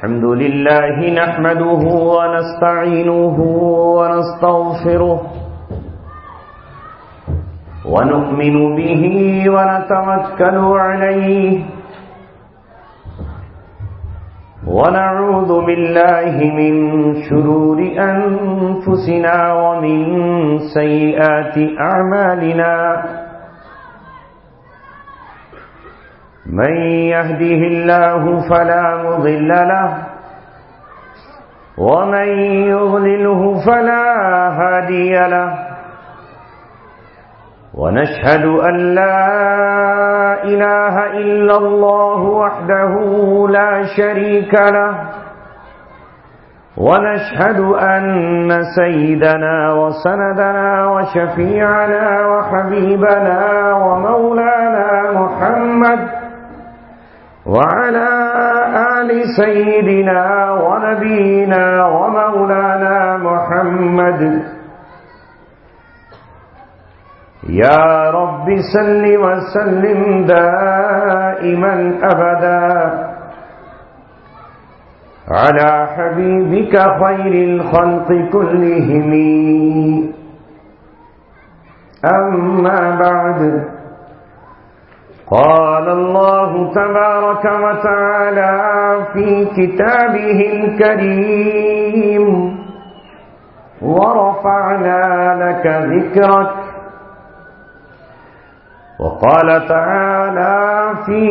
الحمد لله نحمده ونستعينه ونستغفره ونؤمن به ونتوكل عليه ونعوذ بالله من شرور أنفسنا ومن سيئات أعمالنا من يهده الله فلا مضل له ومن يضلله فلا هادي له ونشهد أن لا إله إلا الله وحده لا شريك له ونشهد أن سيدنا وسندنا وشفيعنا وحبيبنا ومولانا محمد وعلى آل سيدنا ونبينا ومولانا محمد يا رب صل وسلم دائما أبدا على حبيبك خير الخلق كلهم أما بعد قال الله تبارك وتعالى في كتابه الكريم ورفعنا لك ذكرك وقال تعالى في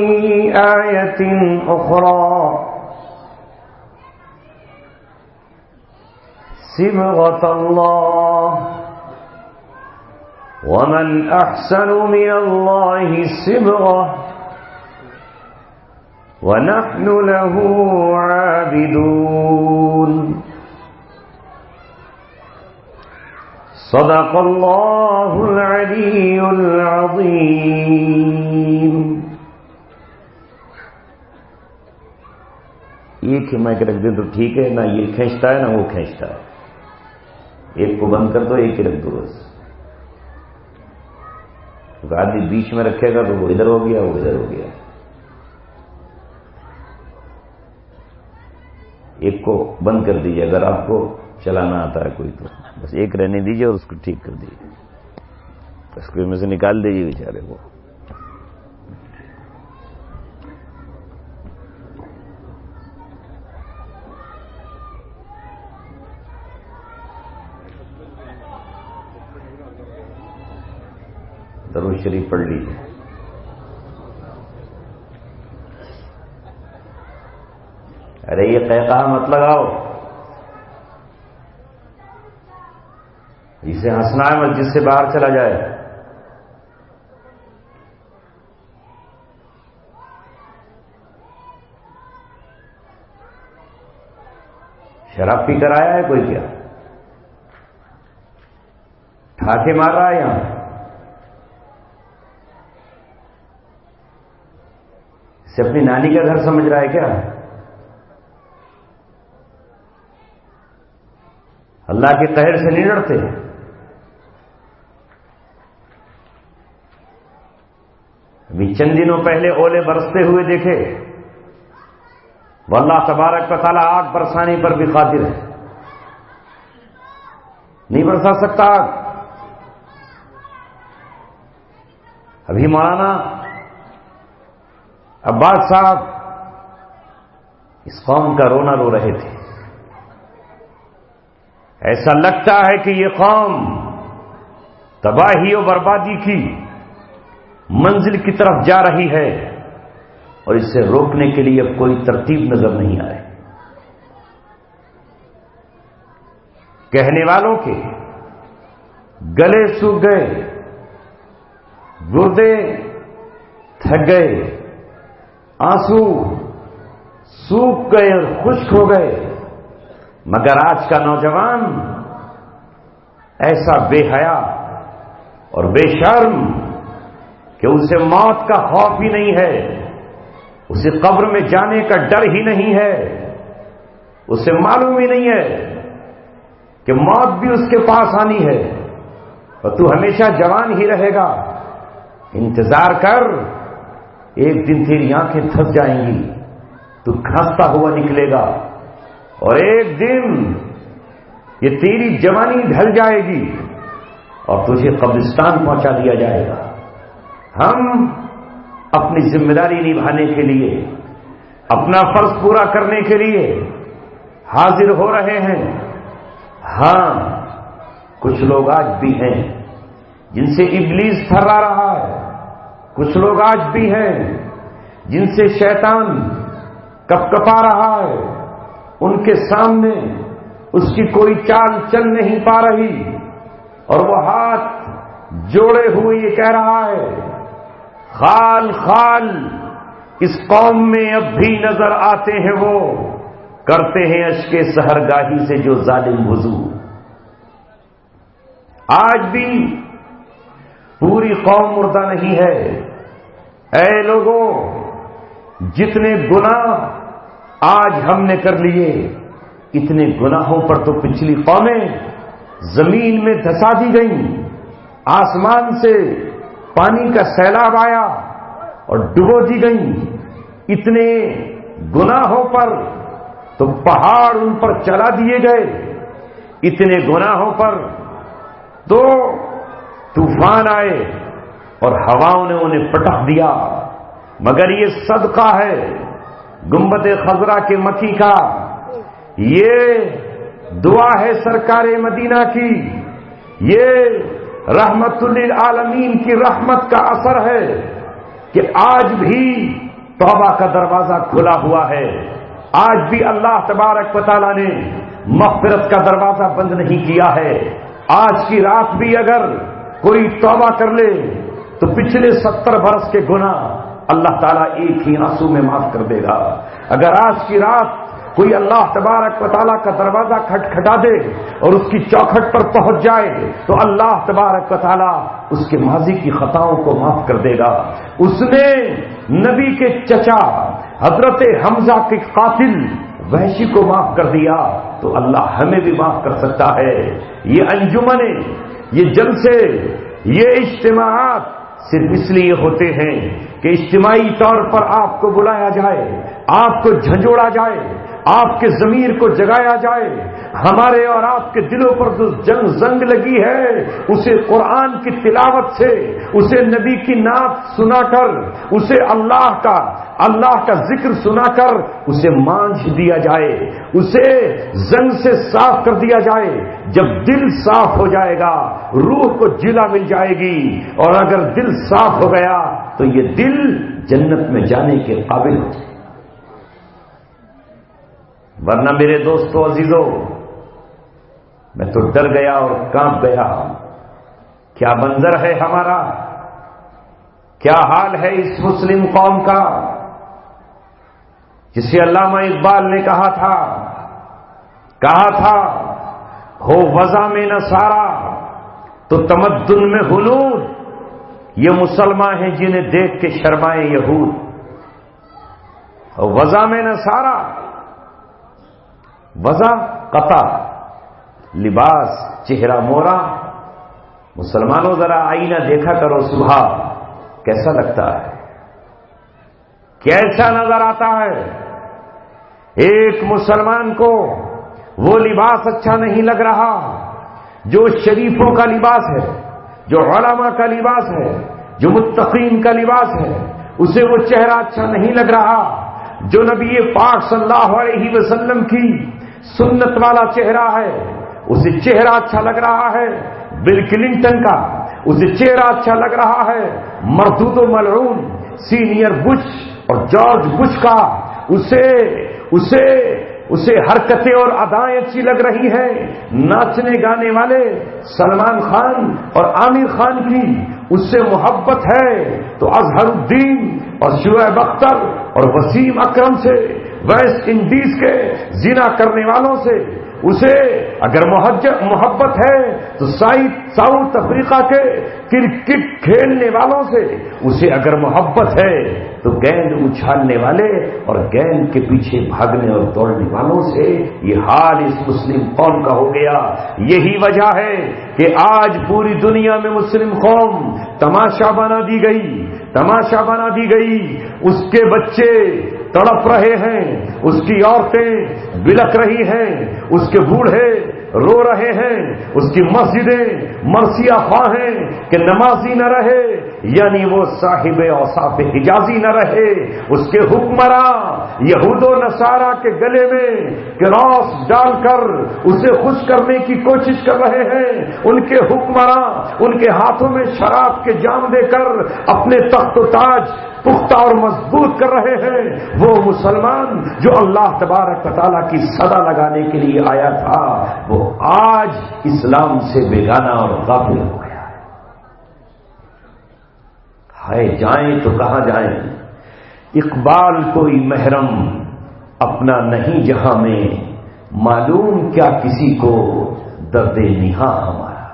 آية أخرى صبغة الله ومن أحسن من الله صبغة ونحن له عابدون صدق الله العلي العظيم. ایک ہی مائک رکھ دیں تو ٹھیک ہے، نہ یہ کھینچتا ہے نہ وہ کھینچتا ہے. ایک کو بند کر دو، ایک ہی رکھ دو بس. آدمی بیچ میں رکھے گا تو وہ ادھر ہو گیا، وہ ادھر ہو گیا. ایک کو بند کر دیجیے اگر آپ کو چلانا آتا ہے کوئی تو، بس ایک رہنے دیجیے اور اس کو ٹھیک کر دیجیے. اس کو میں سے نکال دیجیے بیچارے کو. درود شریف پڑھ لیجیے. ارے یہ قہقہ مت لگاؤ، اسے ہنسنا ہے مسجد سے باہر چلا جائے. شراب پی کر آیا ہے کوئی؟ کیا ٹھاکے مار رہا ہے یہاں؟ اسے اپنی نانی کا گھر سمجھ رہا ہے کیا؟ اللہ کے قہر سے نہیں ڈرتے؟ ابھی چند دنوں پہلے اولے برستے ہوئے دیکھے. واللہ تبارک و تعالیٰ آگ برسانے پر بھی قادر ہے. نہیں برسا سکتا آگ؟ ابھی مولانا عباس صاحب اس قوم کا رونا رو رہے تھے. ایسا لگتا ہے کہ یہ قوم تباہی و بربادی کی منزل کی طرف جا رہی ہے اور اسے روکنے کے لیے اب کوئی ترتیب نظر نہیں آئے. کہنے والوں کے گلے سوکھ گئے، گردے تھک گئے، آنسو سوکھ گئے اور خشک ہو گئے، مگر آج کا نوجوان ایسا بے حیا اور بے شرم کہ اسے موت کا خوف ہی نہیں ہے، اسے قبر میں جانے کا ڈر ہی نہیں ہے، اسے معلوم ہی نہیں ہے کہ موت بھی اس کے پاس آنی ہے اور تو ہمیشہ جوان ہی رہے گا. انتظار کر، ایک دن تیری آنکھیں تھک جائیں گی تو کھانستا ہوا نکلے گا، اور ایک دن یہ تیری جوانی ڈھل جائے گی اور تجھے قبرستان پہنچا دیا جائے گا۔ ہم اپنی ذمہ داری نبھانے کے لیے، اپنا فرض پورا کرنے کے لیے حاضر ہو رہے ہیں۔ ہاں، کچھ لوگ آج بھی ہیں جن سے ابلیس تھرا رہا ہے، کچھ لوگ آج بھی ہیں جن سے شیطان کپکپا رہا ہے، ان کے سامنے اس کی کوئی چال چل نہیں پا رہی، اور وہ ہاتھ جوڑے ہوئے یہ کہہ رہا ہے، خال خال اس قوم میں اب بھی نظر آتے ہیں وہ، کرتے ہیں اشک سحرگاہی سے جو ظالم وضو۔ آج بھی پوری قوم مردہ نہیں ہے۔ اے لوگوں، جتنے گناہ آج ہم نے کر لیے، اتنے گناہوں پر تو پچھلی قومیں زمین میں دھسا دی گئیں، آسمان سے پانی کا سیلاب آیا اور ڈبو دی گئیں۔ اتنے گناہوں پر تو پہاڑ ان پر چلا دیے گئے، اتنے گناہوں پر تو طوفان آئے اور ہواؤں نے انہیں پٹخ دیا۔ مگر یہ صدقہ ہے گنبد خضرا کے مکی کا، یہ دعا ہے سرکار مدینہ کی، یہ رحمت للعالمین کی رحمت کا اثر ہے کہ آج بھی توبہ کا دروازہ کھلا ہوا ہے، آج بھی اللہ تبارک و تعالیٰ نے مغفرت کا دروازہ بند نہیں کیا ہے۔ آج کی رات بھی اگر کوئی توبہ کر لے تو پچھلے 70 برس کے گناہ اللہ تعالیٰ ایک ہی آنسو میں معاف کر دے گا۔ اگر آج کی رات کوئی اللہ تبارک و تعالیٰ کا دروازہ کھٹکھٹا دے اور اس کی چوکھٹ پر پہنچ جائے تو اللہ تبارک و تعالیٰ اس کے ماضی کی خطاؤں کو معاف کر دے گا۔ اس نے نبی کے چچا حضرت حمزہ کے قاتل وحشی کو معاف کر دیا تو اللہ ہمیں بھی معاف کر سکتا ہے۔ یہ انجمنیں، یہ جلسے، یہ اجتماعات صرف اس لیے ہوتے ہیں کہ اجتماعی طور پر آپ کو بلایا جائے، آپ کو جھنجھوڑا جائے، آپ کے ضمیر کو جگایا جائے۔ ہمارے اور آپ کے دلوں پر جو زنگ لگی ہے اسے قرآن کی تلاوت سے، اسے نبی کی نعت سنا کر، اسے اللہ کا ذکر سنا کر اسے مانجھ دیا جائے، اسے زنگ سے صاف کر دیا جائے۔ جب دل صاف ہو جائے گا روح کو جلا مل جائے گی، اور اگر دل صاف ہو گیا تو یہ دل جنت میں جانے کے قابل ہو جائے۔ ورنہ میرے دوستو عزیزو، میں تو ڈر گیا اور کانپ گیا۔ کیا منظر ہے ہمارا، کیا حال ہے اس مسلم قوم کا جسے علامہ اقبال نے کہا تھا ہو وضع میں نصارا تو تمدن میں ہنود، یہ مسلمان ہیں جنہیں دیکھ کے شرمائے یہود۔ وضع میں نصارا، وضع قطع، لباس چہرہ مورا۔ مسلمانوں ذرا آئینہ دیکھا کرو صبح، کیسا لگتا ہے، کیسا نظر آتا ہے۔ ایک مسلمان کو وہ لباس اچھا نہیں لگ رہا جو شریفوں کا لباس ہے، جو علماء کا لباس ہے، جو متقین کا لباس ہے، اسے وہ چہرہ اچھا نہیں لگ رہا جو نبی پاک صلی اللہ علیہ وسلم کی سنت والا چہرہ ہے، اسے چہرہ اچھا لگ رہا ہے بل کلنٹن کا، اسے چہرہ اچھا لگ رہا ہے مردود و ملعون سینئر بش اور جارج بش کا، اسے حرکتیں اور ادائیں اچھی لگ رہی ہیں ناچنے گانے والے سلمان خان اور عامر خان کی، اس سے محبت ہے تو اظہر الدین اور شعیب اختر اور وسیم اکرم سے، ویسٹ انڈیز کے زنا کرنے والوں سے، اسے اگر محبت ہے تو ساؤتھ افریقہ کے کرکٹ کھیلنے والوں سے، اسے اگر محبت ہے تو گیند اچھالنے والے اور گیند کے پیچھے بھاگنے اور دوڑنے والوں سے۔ یہ حال اس مسلم قوم کا ہو گیا۔ یہی وجہ ہے کہ آج پوری دنیا میں مسلم قوم تماشا بنا دی گئی، اس کے بچے تڑپ رہے ہیں، اس کی عورتیں بلک رہی ہیں، اس کے بوڑھے رو رہے ہیں، اس کی مسجدیں مرثیہ خواہ ہیں کہ نمازی نہ رہے، یعنی وہ صاحب اوصاف حجازی نہ رہے، اس کے حکمراں یہود و نصارہ کے گلے میں کراس ڈال کر اسے خوش کرنے کی کوشش کر رہے ہیں، ان کے حکمراں ان کے ہاتھوں میں شراب کے جام دے کر اپنے تخت و تاج پختہ اور مضبوط کر رہے ہیں، وہ مسلمان جو اللہ تبارک و تعالیٰ کی صدا لگانے کے لیے آیا تھا، وہ آج اسلام سے بیگانہ اور غافل ہو گیا ہے۔ ہائے جائیں تو کہاں جائیں، اقبال کوئی محرم اپنا نہیں جہاں میں، معلوم کیا کسی کو درد نہاں ہمارا۔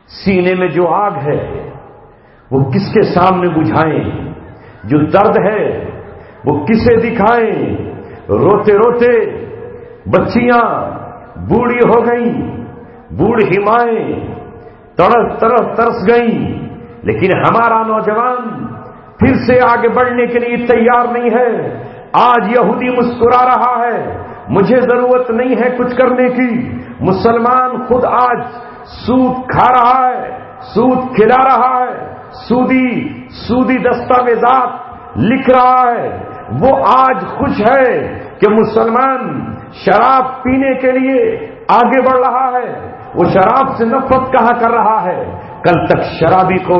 سینے میں جو آگ ہے وہ کس کے سامنے بجھائیں، جو درد ہے وہ کسے دکھائیں، روتے روتے بچیاں بوڑھی ہو گئیں، بوڑھی مائیں طرف طرف ترس گئیں، لیکن ہمارا نوجوان پھر سے آگے بڑھنے کے لیے تیار نہیں ہے۔ آج یہودی مسکرا رہا ہے، مجھے ضرورت نہیں ہے کچھ کرنے کی، مسلمان خود آج سود کھا رہا ہے، سود کھلا رہا ہے، سودی دستاویزات لکھ رہا ہے، وہ آج خوش ہے کہ مسلمان شراب پینے کے لیے آگے بڑھ رہا ہے، وہ شراب سے نفرت کہاں کر رہا ہے۔ کل تک شرابی کو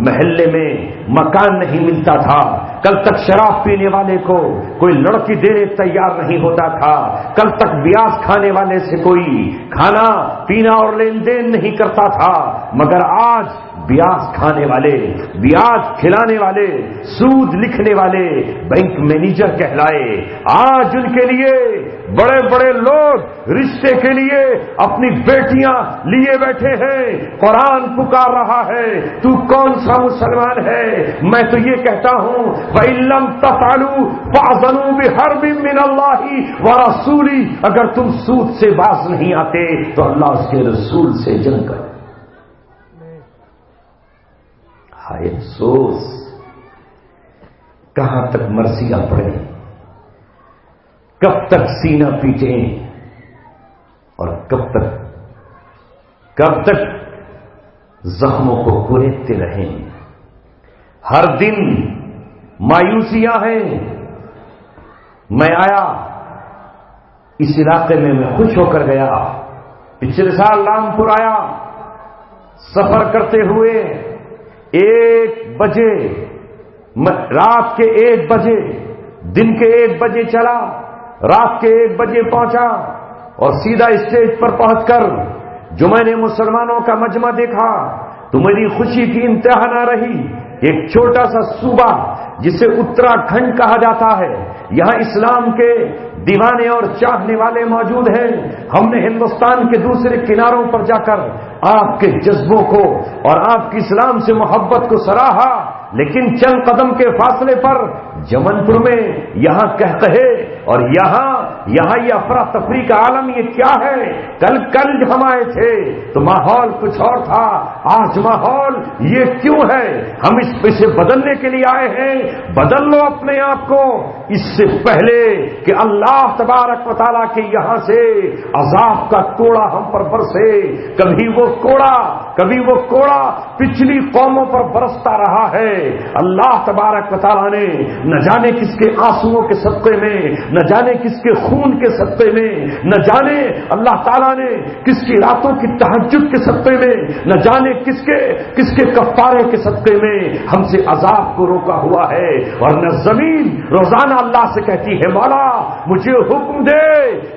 محلے میں مکان نہیں ملتا تھا، کل تک شراب پینے والے کو کوئی لڑکی دینے تیار نہیں ہوتا تھا، کل تک بیاض کھانے والے سے کوئی کھانا پینا اور لین دین نہیں کرتا تھا، مگر آج بیاض کھانے والے، بیاض کھلانے والے، سود لکھنے والے بینک مینیجر کہلائے۔ آج ان کے لیے بڑے بڑے لوگ رشتے کے لیے اپنی بیٹیاں لیے بیٹھے ہیں، قرآن پکار رہا ہے، تو کون سا مسلمان ہے؟ میں تو یہ کہتا ہوں وَإِن لَّمْ تَفْعَلُوا فَأْذَنُوا بِحَرْبٍ مِّنَ اللَّهِ وَرَسُولِهِ، اگر تم سود سے باز نہیں آتے تو اللہ اس کے رسول سے جنگ کرو۔ ہائے افسوس، کہاں تک مرثیہ پڑھیں، کب تک سینہ پیٹیں، اور کب تک زخموں کو کریدتے رہیں۔ ہر دن مایوسیاں ہیں۔ میں آیا اس علاقے میں خوش ہو کر گیا، پچھلے سال رامپور آیا، سفر کرتے ہوئے 1 بجے، رات کے 1 بجے، دن کے 1 بجے چلا، رات کے 1 بجے پہنچا، اور سیدھا اسٹیج پر پہنچ کر جو میں نے مسلمانوں کا مجمع دیکھا تو میری خوشی کی انتہا نہ رہی۔ ایک چھوٹا سا صوبہ جسے اتراکھنڈ کہا جاتا ہے، یہاں اسلام کے دیوانے اور چاہنے والے موجود ہیں۔ ہم نے ہندوستان کے دوسرے کناروں پر جا کر آپ کے جذبوں کو اور آپ کی اسلام سے محبت کو سراہا، لیکن چند قدم کے فاصلے پر جمن پور میں یہاں کہے اور یہاں یہ افراتفری کا عالم، یہ کیا ہے؟ کل ہم آئے تھے تو ماحول کچھ اور تھا، آج ماحول یہ کیوں ہے؟ ہم اسے بدلنے کے لیے آئے ہیں۔ بدل لو اپنے آپ کو اس سے پہلے کہ اللہ تبارک و تعالیٰ کے یہاں سے عذاب کا کوڑا ہم پر برسے۔ کبھی وہ کوڑا پچھلی قوموں پر برستا رہا ہے۔ اللہ تبارک و تعالیٰ نے نہ جانے کس کے آنسوؤں کے صدقے میں، نہ جانے کس کے خون کے صدقے میں، نہ جانے اللہ تعالیٰ نے کس کی راتوں کی تہجد کے صدقے میں، نہ جانے کس کے کفارے کے صدقے میں ہم سے عذاب کو روکا ہوا ہے۔ اور نہ زمین روزانہ اللہ سے کہتی ہے مولا مجھے حکم دے،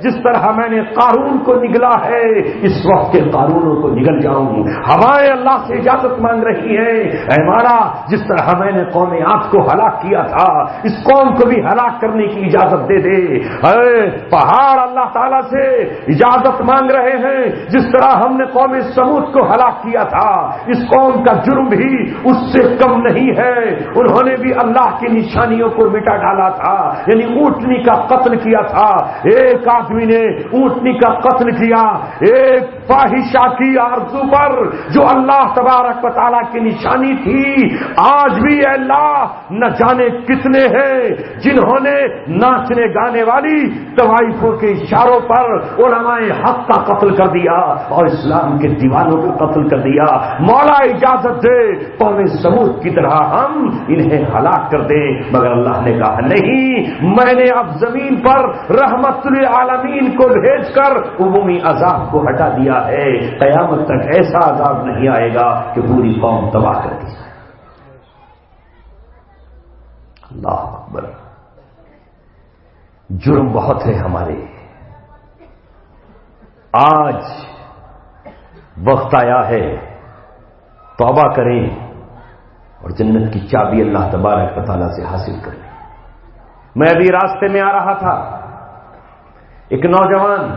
جس طرح میں نے قارون کو نگلا ہے اس وقت کے قارونوں کو نگل جاؤں۔ ہوائیں اللہ سے اجازت مانگ رہی ہیں، اے مولا جس طرح میں نے قوم عاد کو ہلاک کیا تھا، اس قوم کو بھی ہلاک کرنے کی اجازت دے دے۔ اے پہاڑ اللہ تعالیٰ سے اجازت مانگ رہے ہیں، جس طرح ہم نے قوم سمود کو ہلاک کیا تھا۔ اس قوم کا جرم بھی اس سے کم نہیں ہے، انہوں نے بھی اللہ کی نشانیوں کو مٹا ڈالا تھا، یعنی اونٹنی کا قتل کیا تھا۔ ایک آدمی نے اونٹنی کا قتل کیا ایک فاحشہ کی آرزو پر، جو اللہ تبارک و تعالیٰ کی نشانی تھی۔ آج بھی اے اللہ نہ جانے کتنے ہیں جنہوں نے ناچنے گانے والی طوائفوں کے اشاروں پر علماء حق کا قتل کر دیا اور اسلام کے دیوانوں کو قتل کر دیا۔ مولا اجازت دے قوم سمود کی طرح ہم انہیں ہلاک کر دیں، مگر اللہ نے کہا نہیں، میں نے اب زمین پر رحمت للعالمین کو بھیج کر عمومی عذاب کو ہٹا دیا ہے۔ قیامت تک ایسا عذاب نہیں آئے گا کہ پوری قوم تباہ کر دی جائے۔ اللہ اکبر، جرم بہت ہے ہمارے۔ آج وقت آیا ہے توبہ کریں اور جنت کی چابی اللہ تبارک و تعالیٰ سے حاصل کریں۔ میں ابھی راستے میں آ رہا تھا، ایک نوجوان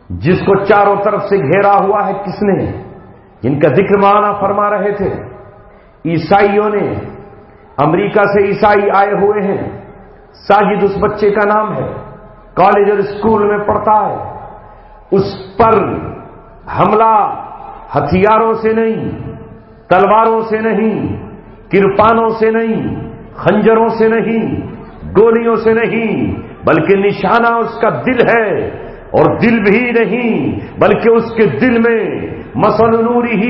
جس کو چاروں طرف سے گھیرا ہوا ہے کس نے، جن کا ذکر مولانا فرما رہے تھے، عیسائیوں نے، امریکہ سے عیسائی آئے ہوئے ہیں، ساجد اس بچے کا نام ہے، کالج اور اسکول میں پڑھتا ہے، اس پر حملہ ہتھیاروں سے نہیں، تلواروں سے نہیں، کرپانوں سے نہیں، خنجروں سے نہیں، گولیوں سے نہیں، بلکہ نشانہ اس کا دل ہے، اور دل بھی نہیں بلکہ اس کے دل میں مثل نورہ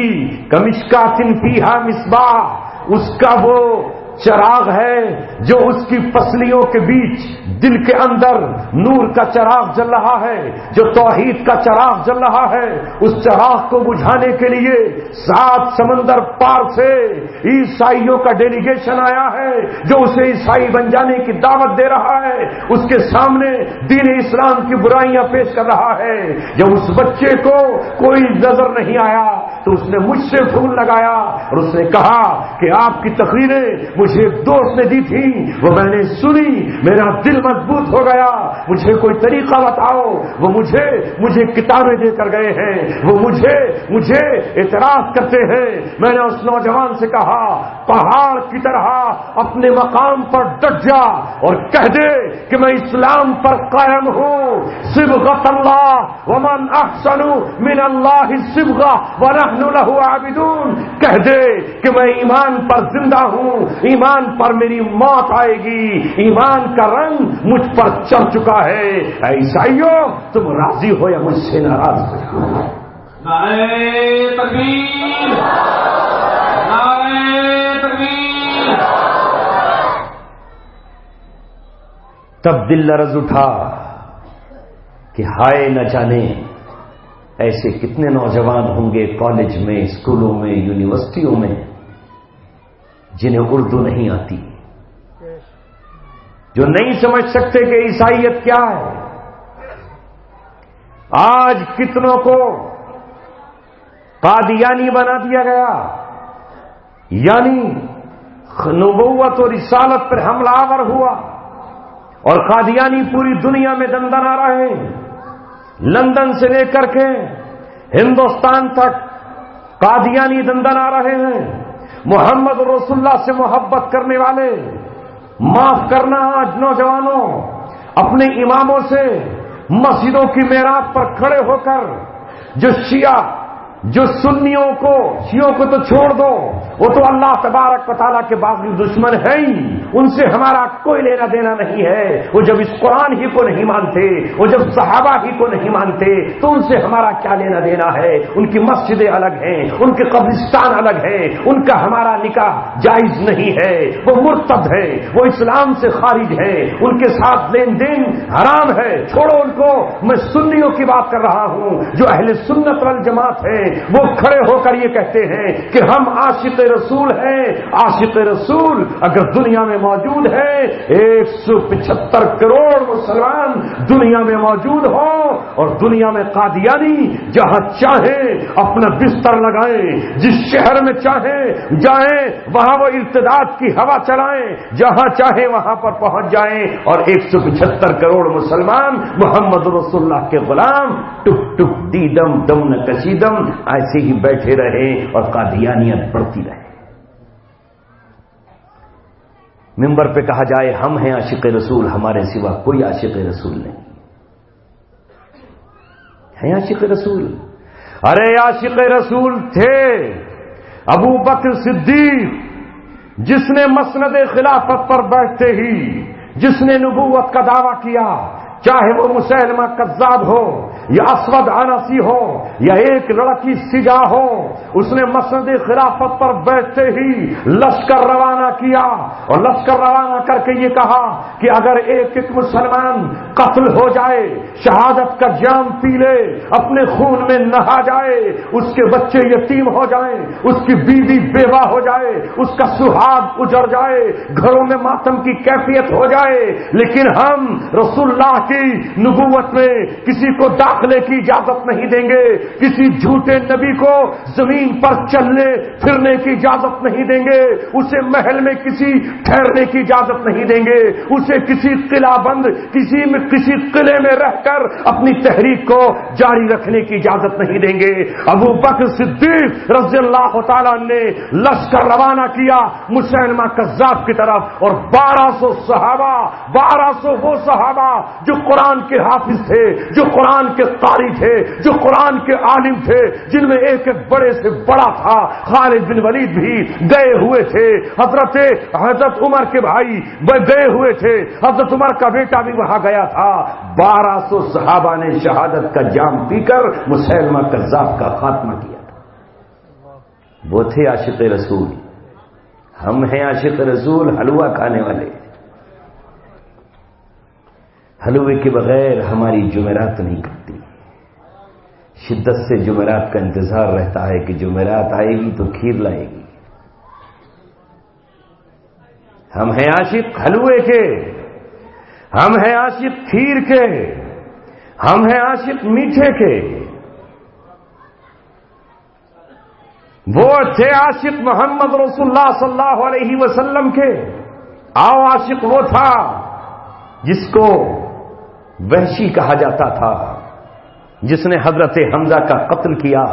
کمشکات فیہا مصباح، اس کا وہ چراغ ہے جو اس کی پسلیوں کے بیچ دل کے اندر نور کا چراغ جل رہا ہے، جو توحید کا چراغ جل رہا ہے۔ اس چراغ کو بجھانے کے لیے 7 سمندر پار سے عیسائیوں کا ڈیلیگیشن آیا ہے، جو اسے عیسائی بن جانے کی دعوت دے رہا ہے، اس کے سامنے دین اسلام کی برائیاں پیش کر رہا ہے۔ جب اس بچے کو کوئی نظر نہیں آیا تو اس نے مجھ سے فون لگایا اور اس نے کہا کہ آپ کی تقریریں مجھے ایک دوست نے دی تھی، وہ میں نے سنی، میرا دل مضبوط ہو گیا، مجھے کوئی طریقہ بتاؤ۔ وہ مجھے کتابیں دے کر گئے ہیں، وہ مجھے اعتراض کرتے ہیں۔ میں نے اس نوجوان سے کہا پہاڑ کی طرح اپنے مقام پر ڈٹ جا اور کہہ دے کہ میں اسلام پر قائم ہوں، صبغۃ اللہ ومن احسن من اللہ صبغہ ونحن له عابدون، کہہ دے کہ میں ایمان پر زندہ ہوں، ایمان پر میری موت آئے گی، ایمان کا رنگ مجھ پر چڑھ چکا ہے۔ اے عیسائیوں، تم راضی ہو یا مجھ سے ناراض ہو؟ نعرہ تکبیر، نعرہ تکبیر۔ تب دل لرز اٹھا کہ ہائے نہ جانے ایسے کتنے نوجوان ہوں گے کالج میں، اسکولوں میں، یونیورسٹیوں میں، جنہیں اردو نہیں آتی، جو نہیں سمجھ سکتے کہ عیسائیت کیا ہے۔ آج کتنوں کو قادیانی بنا دیا گیا، یعنی نبوت اور رسالت پر حملہ آور ہوا، اور قادیانی پوری دنیا میں دندن آ رہے ہیں، لندن سے لے کر کے ہندوستان تک قادیانی دندن آ رہے ہیں۔ محمد رسول اللہ سے محبت کرنے والے، معاف کرنا آج نوجوانوں، اپنے اماموں سے مسجدوں کی محراب پر کھڑے ہو کر جو سنیوں کو تو چھوڑ دو، وہ تو اللہ تبارک و تعالیٰ کے باغی دشمن ہیں ہی، ان سے ہمارا کوئی لینا دینا نہیں ہے۔ وہ جب اس قرآن ہی کو نہیں مانتے، وہ جب صحابہ ہی کو نہیں مانتے، تو ان سے ہمارا کیا لینا دینا ہے؟ ان کی مسجدیں الگ ہیں، ان کے قبرستان الگ ہیں، ان کا ہمارا نکاح جائز نہیں ہے، وہ مرتد ہے، وہ اسلام سے خارج ہے، ان کے ساتھ لین دین حرام ہے، چھوڑو ان کو۔ میں سنیوں کی بات کر رہا ہوں، جو اہل سنت والجماعت ہیں، وہ کھڑے ہو کر یہ کہتے ہیں کہ ہم عاشق رسول ہیں۔ عاشق رسول اگر دنیا میں موجود ہے، 175 کروڑ مسلمان دنیا میں موجود ہو اور دنیا میں قادیانی جہاں چاہیں اپنا بستر لگائیں، جس شہر میں چاہیں جائیں، وہاں وہ ارتداد کی ہوا چلائیں، جہاں چاہیں وہاں پر پہنچ جائیں، اور 175 کروڑ مسلمان محمد رسول اللہ کے غلام ٹک ٹک دیدم دم نہ کشیدم ایسے ہی بیٹھے رہیں اور قادیانیت بڑھتی رہے۔ منبر پہ کہا جائے ہم ہیں عاشق رسول، ہمارے سوا کوئی عاشق رسول نہیں ہے۔ عاشق رسول، ارے عاشق رسول تھے ابو بکر صدیق، جس نے مسند خلافت پر بیٹھتے ہی جس نے نبوت کا دعویٰ کیا، چاہے وہ مسیلمہ کذاب ہو یا اسود عنسی ہو یا ایک لڑکی سجا ہو، اس نے مسند خلافت پر بیٹھتے ہی لشکر روانہ کیا، اور لشکر روانہ کر کے یہ کہا کہ اگر ایک ایک مسلمان قتل ہو جائے، شہادت کا جام پی لے، اپنے خون میں نہا جائے، اس کے بچے یتیم ہو جائیں، اس کی بیوی بیوہ ہو جائے، اس کا سہاگ اجڑ جائے، گھروں میں ماتم کی کیفیت ہو جائے، لیکن ہم رسول اللہ کی نبوت میں کسی کو داخلے کی اجازت نہیں دیں گے، کسی جھوٹے نبی کو زمین پر چلنے پھرنے کی اجازت نہیں دیں گے، اسے محل میں کسی ٹھہرنے کی اجازت نہیں دیں گے، اسے کسی قلعہ بند کسی قلعے میں رہ کر اپنی تحریک کو جاری رکھنے کی اجازت نہیں دیں گے۔ ابو بکر صدیق رضی اللہ تعالیٰ نے لشکر روانہ کیا مسیلمہ کذاب کی طرف، اور 1200 صحابہ، 1200 وہ صحابہ جو قرآن کے حافظ تھے، جو قرآن کے قاری تھے، جو قرآن کے عالم تھے، جن میں ایک ایک بڑے سے بڑا تھا، خالد بن ولید بھی گئے ہوئے تھے، حضرت عمر کے بھائی گئے ہوئے تھے، حضرت عمر کا بیٹا بھی وہاں گیا تھا۔ 1200 صحابہ نے شہادت کا جام پی کر مسیلمہ کذاب کا خاتمہ کیا تھا۔ وہ تھے عاشق رسول، ہم ہیں عاشق رسول حلوہ کھانے والے۔ حلوے کے بغیر ہماری جمعرات نہیں کٹتی، شدت سے جمعرات کا انتظار رہتا ہے کہ جمعرات آئے گی تو کھیر لائے گی۔ ہم ہیں عاشق حلوے کے، ہم ہیں عاشق کھیر کے، ہم ہیں عاشق میٹھے کے۔ وہ تھے عاشق محمد رسول اللہ صلی اللہ علیہ وسلم کے۔ آؤ عاشق وہ تھا جس کو وحشی کہا جاتا تھا، جس نے حضرت حمزہ کا قتل کیا۔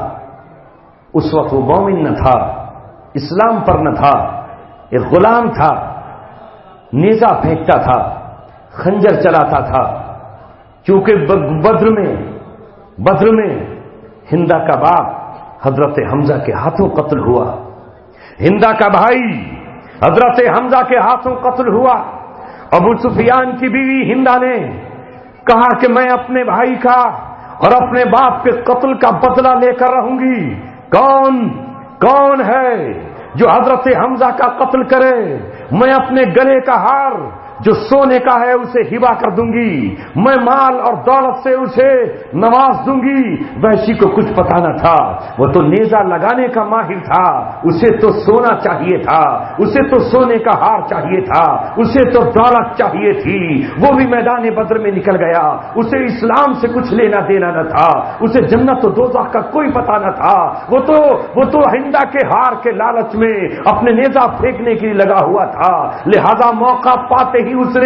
اس وقت وہ مومن نہ تھا، اسلام پر نہ تھا، ایک غلام تھا، نیزہ پھینکتا تھا، خنجر چلاتا تھا۔ چونکہ بدر میں ہندا کا باپ حضرت حمزہ کے ہاتھوں قتل ہوا، ہندا کا بھائی حضرت حمزہ کے ہاتھوں قتل ہوا۔ ابو سفیان کی بیوی ہندا نے کہا کہ میں اپنے بھائی کا اور اپنے باپ کے قتل کا بدلہ لے کر رہوں گی۔ کون ہے جو حضرت حمزہ کا قتل کرے؟ میں اپنے گلے کا ہار جو سونے کا ہے اسے ہبا کر دوں گی، میں مال اور دولت سے اسے نواز دوں گی۔ وحشی کو کچھ پتا نہ تھا، وہ تو نیزہ لگانے کا ماہر تھا، اسے تو سونا چاہیے تھا، اسے تو سونے کا ہار چاہیے تھا، اسے تو دولت چاہیے تھی۔ وہ بھی میدان بدر میں نکل گیا، اسے اسلام سے کچھ لینا دینا نہ تھا، اسے جنت و دوزخ کا کوئی پتا نہ تھا۔ وہ تو ہندا کے ہار کے لالچ میں اپنے نیزہ پھینکنے کے لیے لگا ہوا تھا۔ لہذا موقع پاتے ہی اس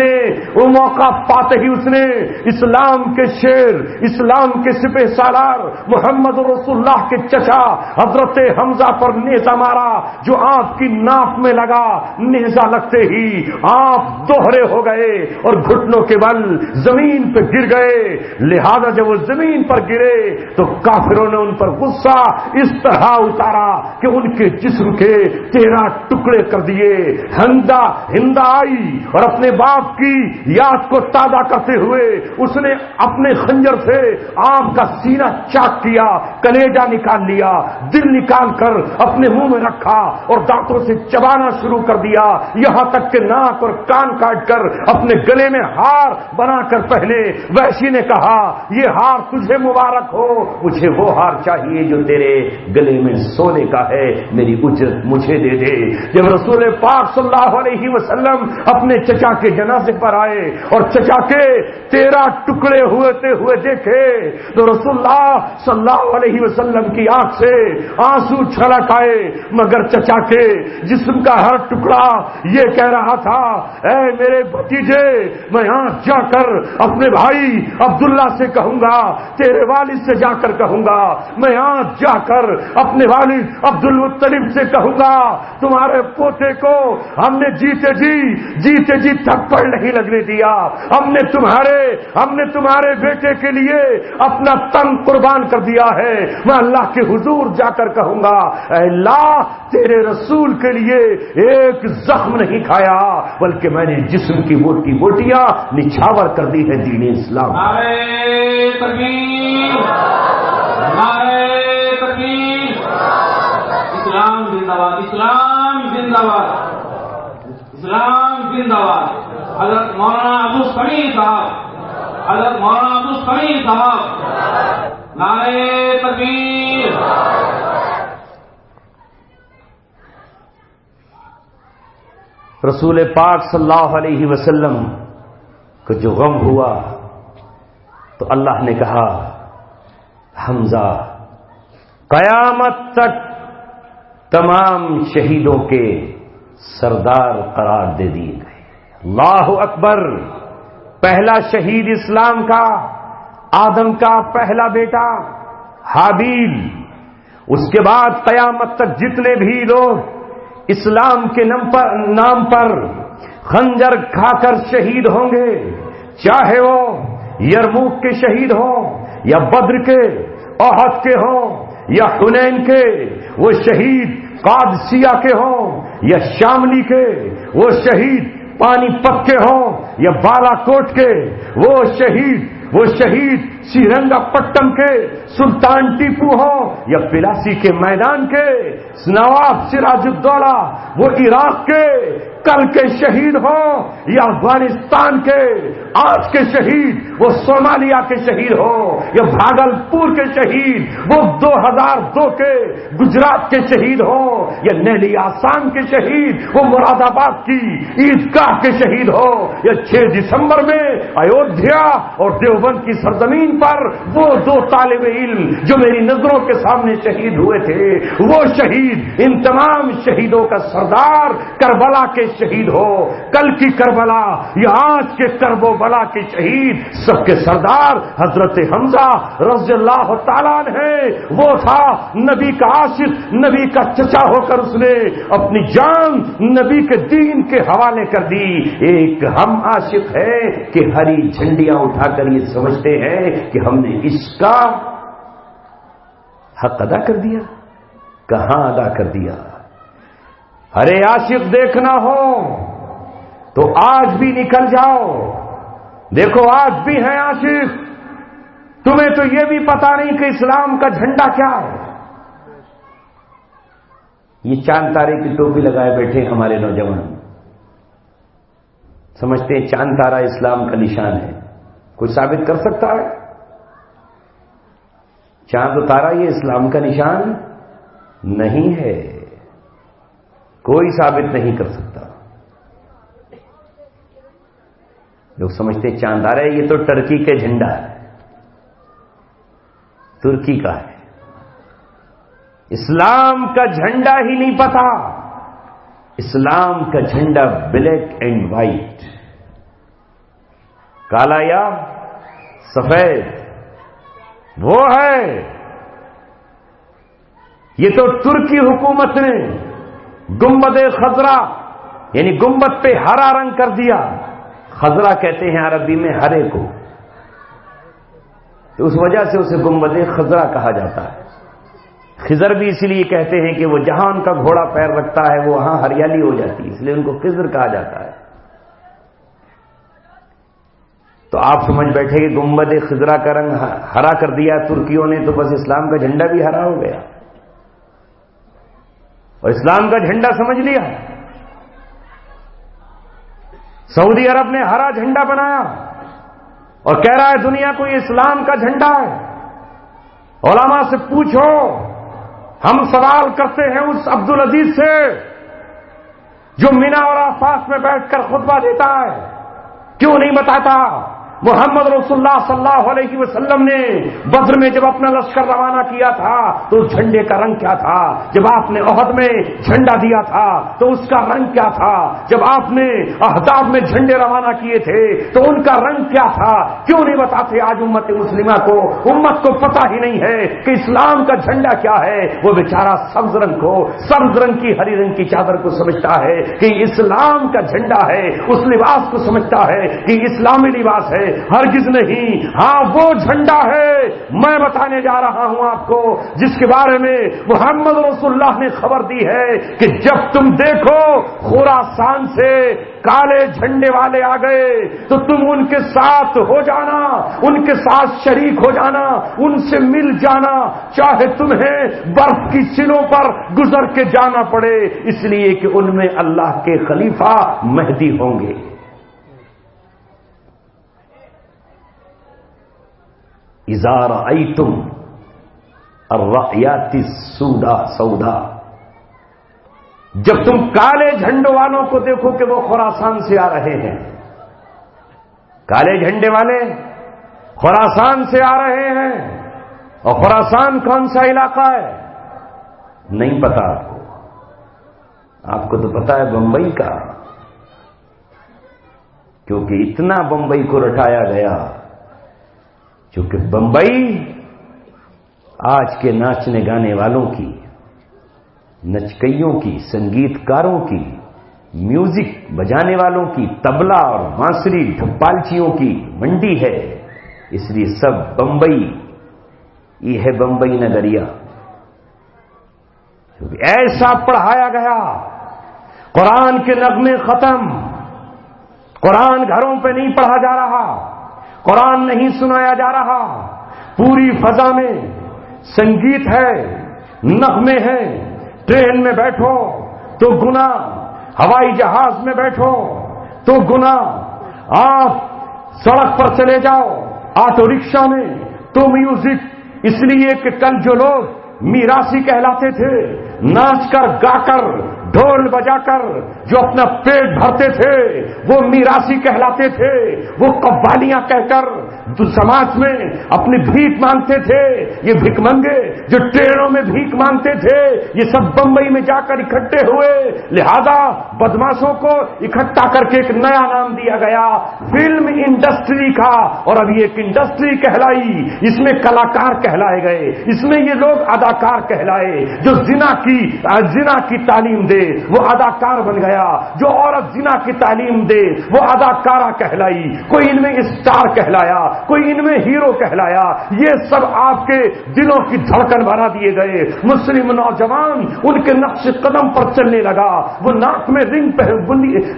نے اسلام کے شیر، اسلام کے سپہ سالار محمد رسول اللہ کے چچا حضرت حمزہ پر نیزہ مارا، جو آپ کی ناف میں لگا۔ نیزہ لگتے ہی آپ دوہرے ہو گئے اور گھٹنوں کے بل زمین پہ گر گئے۔ لہذا جب وہ زمین پر گرے تو کافروں نے ان پر غصہ اس طرح اتارا کہ ان کے جسم کے 13 ٹکڑے کر دیے۔ ہندا آئی اور اپنے باپ کی یاد کو تازہ کرتے ہوئے اس نے اپنے خنجر سے آپ کا سینہ چاک کیا، کلیجہ نکال لیا، دل نکال کر اپنے منہ میں رکھا اور دانتوں سے چبانا شروع کر دیا، یہاں تک کہ ناک اور کان کاٹ کر اپنے گلے میں ہار بنا کر پہنے۔ وحشی نے کہا یہ ہار تجھے مبارک ہو، مجھے وہ ہار چاہیے جو تیرے گلے میں سونے کا ہے، میری اجرت مجھے دے دے۔ جب رسول پاک صلی اللہ علیہ وسلم اپنے چچا کے جنازے پر آئے اور چچا کے 13 ٹکڑے ہوئے دیکھے تو رسول اللہ صلی اللہ علیہ وسلم کی آنکھ سے آنسو چھلک آئے، مگر چچا کے جسم کا ہر ٹکڑا یہ کہہ رہا تھا، اے میرے بھتیجے، میں آج جا کر اپنے بھائی عبداللہ سے کہوں گا، تیرے والد سے جا کر کہوں گا، میں آج جا کر اپنے والد عبد المطلب سے کہوں گا، تمہارے پوتے کو ہم نے جیتے جی تھپڑ نہیں لگنے دیا، ہم نے تمہارے بیٹے کے لیے اپنا تن قربان کر دیا ہے، میں اللہ کے حضور جا کر کہوں گا، اے اللہ تیرے رسول کے لیے ایک زخم نہیں کھایا، بلکہ میں نے جسم کی بوٹیاں نچھاور کر دی ہے دین اسلام۔ نعرہ تکبیر، نعرہ تکبیر، اسلام زندہ باد، اسلام زندہ باد، اسلام زندہ باد۔ حضرت مولانا عبدالسمیع صاحب، حضرت مولانا عبدالسمیع صاحب، نعرہ تکبیر۔ رسول پاک صلی اللہ علیہ وسلم کو جو غم ہوا تو اللہ نے کہا، حمزہ قیامت تک تمام شہیدوں کے سردار قرار دے دیے گئے۔ اللہ اکبر۔ پہلا شہید اسلام کا آدم کا پہلا بیٹا حابیل، اس کے بعد قیامت تک جتنے بھی لوگ اسلام کے نام پر خنجر کھا کر شہید ہوں گے، چاہے وہ یرموک کے شہید ہوں یا بدر کے، احد کے ہوں یا حنین کے، وہ شہید قادسیہ کے ہوں یا شاملی کے، وہ شہید پانی پت کے ہوں یا بالا کوٹ کے، وہ شہید سرنگا پٹم کے سلطان ٹیپو ہوں یا پلاسی کے میدان کے نواب سراج الدولہ، وہ عراق کے کل کے شہید ہوں یا افغانستان کے آج کے شہید، وہ صومالیہ کے شہید ہوں یا بھاگلپور کے شہید، وہ 2002 کے گجرات کے شہید ہوں یا نیلی آسام کے شہید، وہ مراد آباد کی عیدگاہ کے شہید ہوں یا 6 دسمبر میں ایودھیا اور دیوبند کی سرزمین پر وہ 2 طالب علم جو میری نظروں کے سامنے شہید ہوئے تھے، وہ شہید، ان تمام شہیدوں کا سردار کربلا کے شہید ہو، کل کی کربلا یا آج کے کرب و بلا کے شہید، سب کے سردار حضرت حمزہ رضی اللہ تعالیٰ عنہ ہے۔ وہ تھا نبی کا عاشق، نبی کا چچا ہو کر اس نے اپنی جان نبی کے دین کے حوالے کر دی۔ ایک ہم عاشق ہے کہ ہری جھنڈیاں اٹھا کر یہ سمجھتے ہیں کہ ہم نے اس کا حق ادا کر دیا، کہاں ادا کر دیا؟ ارے عاشق دیکھنا ہو تو آج بھی نکل جاؤ، دیکھو آج بھی ہیں عاشق۔ تمہیں تو یہ بھی پتا نہیں کہ اسلام کا جھنڈا کیا ہے۔ یہ چاند تارے کی ٹوپی لگائے بیٹھے ہمارے نوجوان سمجھتے ہیں چاند تارا اسلام کا نشان ہے۔ کوئی ثابت کر سکتا ہے؟ چاند و تارا یہ اسلام کا نشان نہیں ہے، کوئی ثابت نہیں کر سکتا۔ لوگ سمجھتے ہیں چاند آ رہا ہے، یہ تو ٹرکی کا جھنڈا ہے، ترکی کا ہے۔ اسلام کا جھنڈا ہی نہیں پتا۔ اسلام کا جھنڈا بلیک اینڈ وائٹ، کالا یا سفید، وہ ہے۔ یہ تو ترکی حکومت نے گنبد خضرا یعنی گنبد پہ ہرا رنگ کر دیا۔ خضرا کہتے ہیں عربی میں ہرے کو، تو اس وجہ سے اسے گنبد خضرا کہا جاتا ہے۔ خضر بھی اسی لیے کہتے ہیں کہ وہ جہاں ان کا گھوڑا پیر رکھتا ہے وہ وہاں ہریالی ہو جاتی ہے، اس لیے ان کو خضر کہا جاتا ہے۔ تو آپ سمجھ بیٹھے کہ گنبد خضرا کا رنگ ہرا کر دیا ترکیوں نے، تو بس اسلام کا جھنڈا بھی ہرا ہو گیا اور اسلام کا جھنڈا سمجھ لیا۔ سعودی عرب نے ہرا جھنڈا بنایا اور کہہ رہا ہے دنیا کو یہ اسلام کا جھنڈا ہے۔ علماء سے پوچھو، ہم سوال کرتے ہیں اس عبدالعزیز سے جو مینا اور عرفات میں بیٹھ کر خطبہ دیتا ہے، کیوں نہیں بتاتا محمد رسول اللہ صلی اللہ علیہ وسلم نے بدر میں جب اپنا لشکر روانہ کیا تھا تو اس جھنڈے کا رنگ کیا تھا؟ جب آپ نے احد میں جھنڈا دیا تھا تو اس کا رنگ کیا تھا؟ جب آپ نے احزاب میں جھنڈے روانہ کیے تھے تو ان کا رنگ کیا تھا؟ کیوں نہیں بتاتے؟ آج امت مسلمہ کو، امت کو پتہ ہی نہیں ہے کہ اسلام کا جھنڈا کیا ہے۔ وہ بیچارہ سبز رنگ کی ہری رنگ کی چادر کو سمجھتا ہے کہ اسلام کا جھنڈا ہے، اس لباس کو سمجھتا ہے کہ اسلامی لباس ہے۔ ہرگز نہیں، ہاں وہ جھنڈا ہے میں بتانے جا رہا ہوں آپ کو، جس کے بارے میں محمد رسول اللہ نے خبر دی ہے کہ جب تم دیکھو خراسان سے کالے جھنڈے والے آ گئے تو تم ان کے ساتھ ہو جانا، ان کے ساتھ شریک ہو جانا، ان سے مل جانا، چاہے تمہیں برف کی سلوں پر گزر کے جانا پڑے، اس لیے کہ ان میں اللہ کے خلیفہ مہدی ہوں گے۔ اذا رأیتم الرأیات سودا، جب تم کالے جھنڈوں والوں کو دیکھو کہ وہ خراسان سے آ رہے ہیں، کالے جھنڈے والے خراسان سے آ رہے ہیں، اور خراسان کون سا علاقہ ہے؟ نہیں پتا آپ کو؟ آپ کو تو پتا ہے بمبئی کا، کیونکہ اتنا بمبئی کو رٹایا گیا، چونکہ بمبئی آج کے ناچنے گانے والوں کی، نچکیوں کی، سنگیت کاروں کی، میوزک بجانے والوں کی، طبلہ اور بانسری ڈھپالچیوں کی منڈی ہے، اس لیے سب بمبئی، یہ ہے بمبئی نگریا۔ ایسا پڑھایا گیا، قرآن کے نغمے ختم، قرآن گھروں پہ نہیں پڑھا جا رہا، قرآن نہیں سنایا جا رہا، پوری فضا میں سنگیت ہے، نغمے ہیں، ٹرین میں بیٹھو تو گناہ، ہوائی جہاز میں بیٹھو تو گناہ، آپ سڑک پر چلے جاؤ، آٹو رکشا میں تو میوزک، اس لیے کہ کل جو لوگ میراثی کہلاتے تھے، ناچ کر گا کر ڈھول بجا کر جو اپنا پیٹ بھرتے تھے وہ میراثی کہلاتے تھے، وہ قوالیاں کہہ کر سماج میں اپنی بھیک مانگتے تھے، یہ بھیک منگے جو ٹرینوں میں بھیک مانگتے تھے یہ سب بمبئی میں جا کر اکٹھے ہوئے، لہذا بدماشوں کو اکٹھا کر کے ایک نیا نام دیا گیا فلم انڈسٹری کا، اور اب یہ ایک انڈسٹری کہلائی، اس میں کلاکار کہلائے گئے، اس میں یہ لوگ اداکار کہلائے، جو زنا کی تعلیم دے وہ اداکار بن گیا، جو عورت زنا کی تعلیم دے وہ اداکارہ کہلائی، کوئی ان میں اسٹار کہلایا، کوئی ان میں ہیرو کہلایا، یہ سب آپ کے دلوں کی دھڑکن بنا دیے گئے۔ مسلم نوجوان ان کے نقش قدم پر چلنے لگا، وہ ناک میں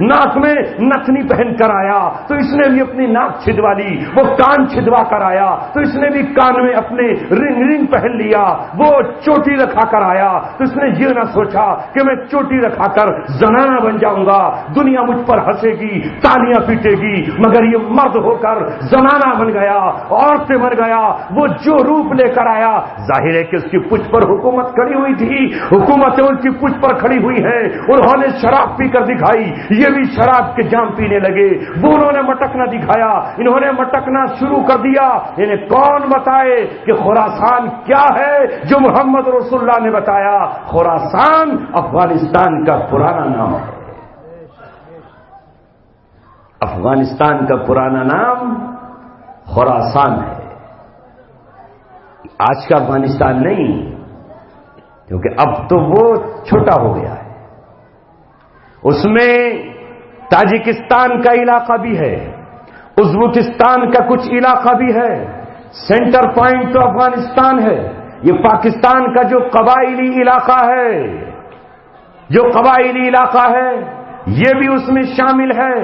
ناک میں نتنی پہن کر آیا تو اس نے بھی اپنی ناک چھدوا لی، وہ کان چھدوا کر آیا تو اس نے بھی کان میں اپنے رنگ پہن لیا، وہ چوٹی رکھا کر آیا تو اس نے یہ نہ سوچا کہ میں چوٹی رکھا کر زنانہ بن جاؤں گا، دنیا مجھ پر ہنسے گی، تالیاں پیٹے گی، مگر یہ مرد ہو کر زنانہ بن گیا، عورتیں بن گیا، وہ جو روپ لے کر آیا، ظاہر ہے کہ اس کی پچھ پر حکومت کھڑی ہوئی تھی، حکومتیں ان کی پچھ پر کھڑی ہوئی ہیں، انہوں نے شراب پی کر دکھائی، یہ بھی شراب کے جام پینے لگے، وہ انہوں نے مٹکنا دکھایا، انہوں نے مٹکنا شروع کر دیا۔ انہیں کون بتائے کہ خراسان کیا ہے جو محمد رسول اللہ نے بتایا؟ خراسان افغانستان کا پرانا نام ہے، افغانستان کا پرانا نام خراسان ہے، آج کا افغانستان نہیں، کیونکہ اب تو وہ چھوٹا ہو گیا ہے، اس میں تاجکستان کا علاقہ بھی ہے، ازبکستان کا کچھ علاقہ بھی ہے، سینٹر پوائنٹ تو افغانستان ہے، یہ پاکستان کا جو قبائلی علاقہ ہے، یہ بھی اس میں شامل ہے،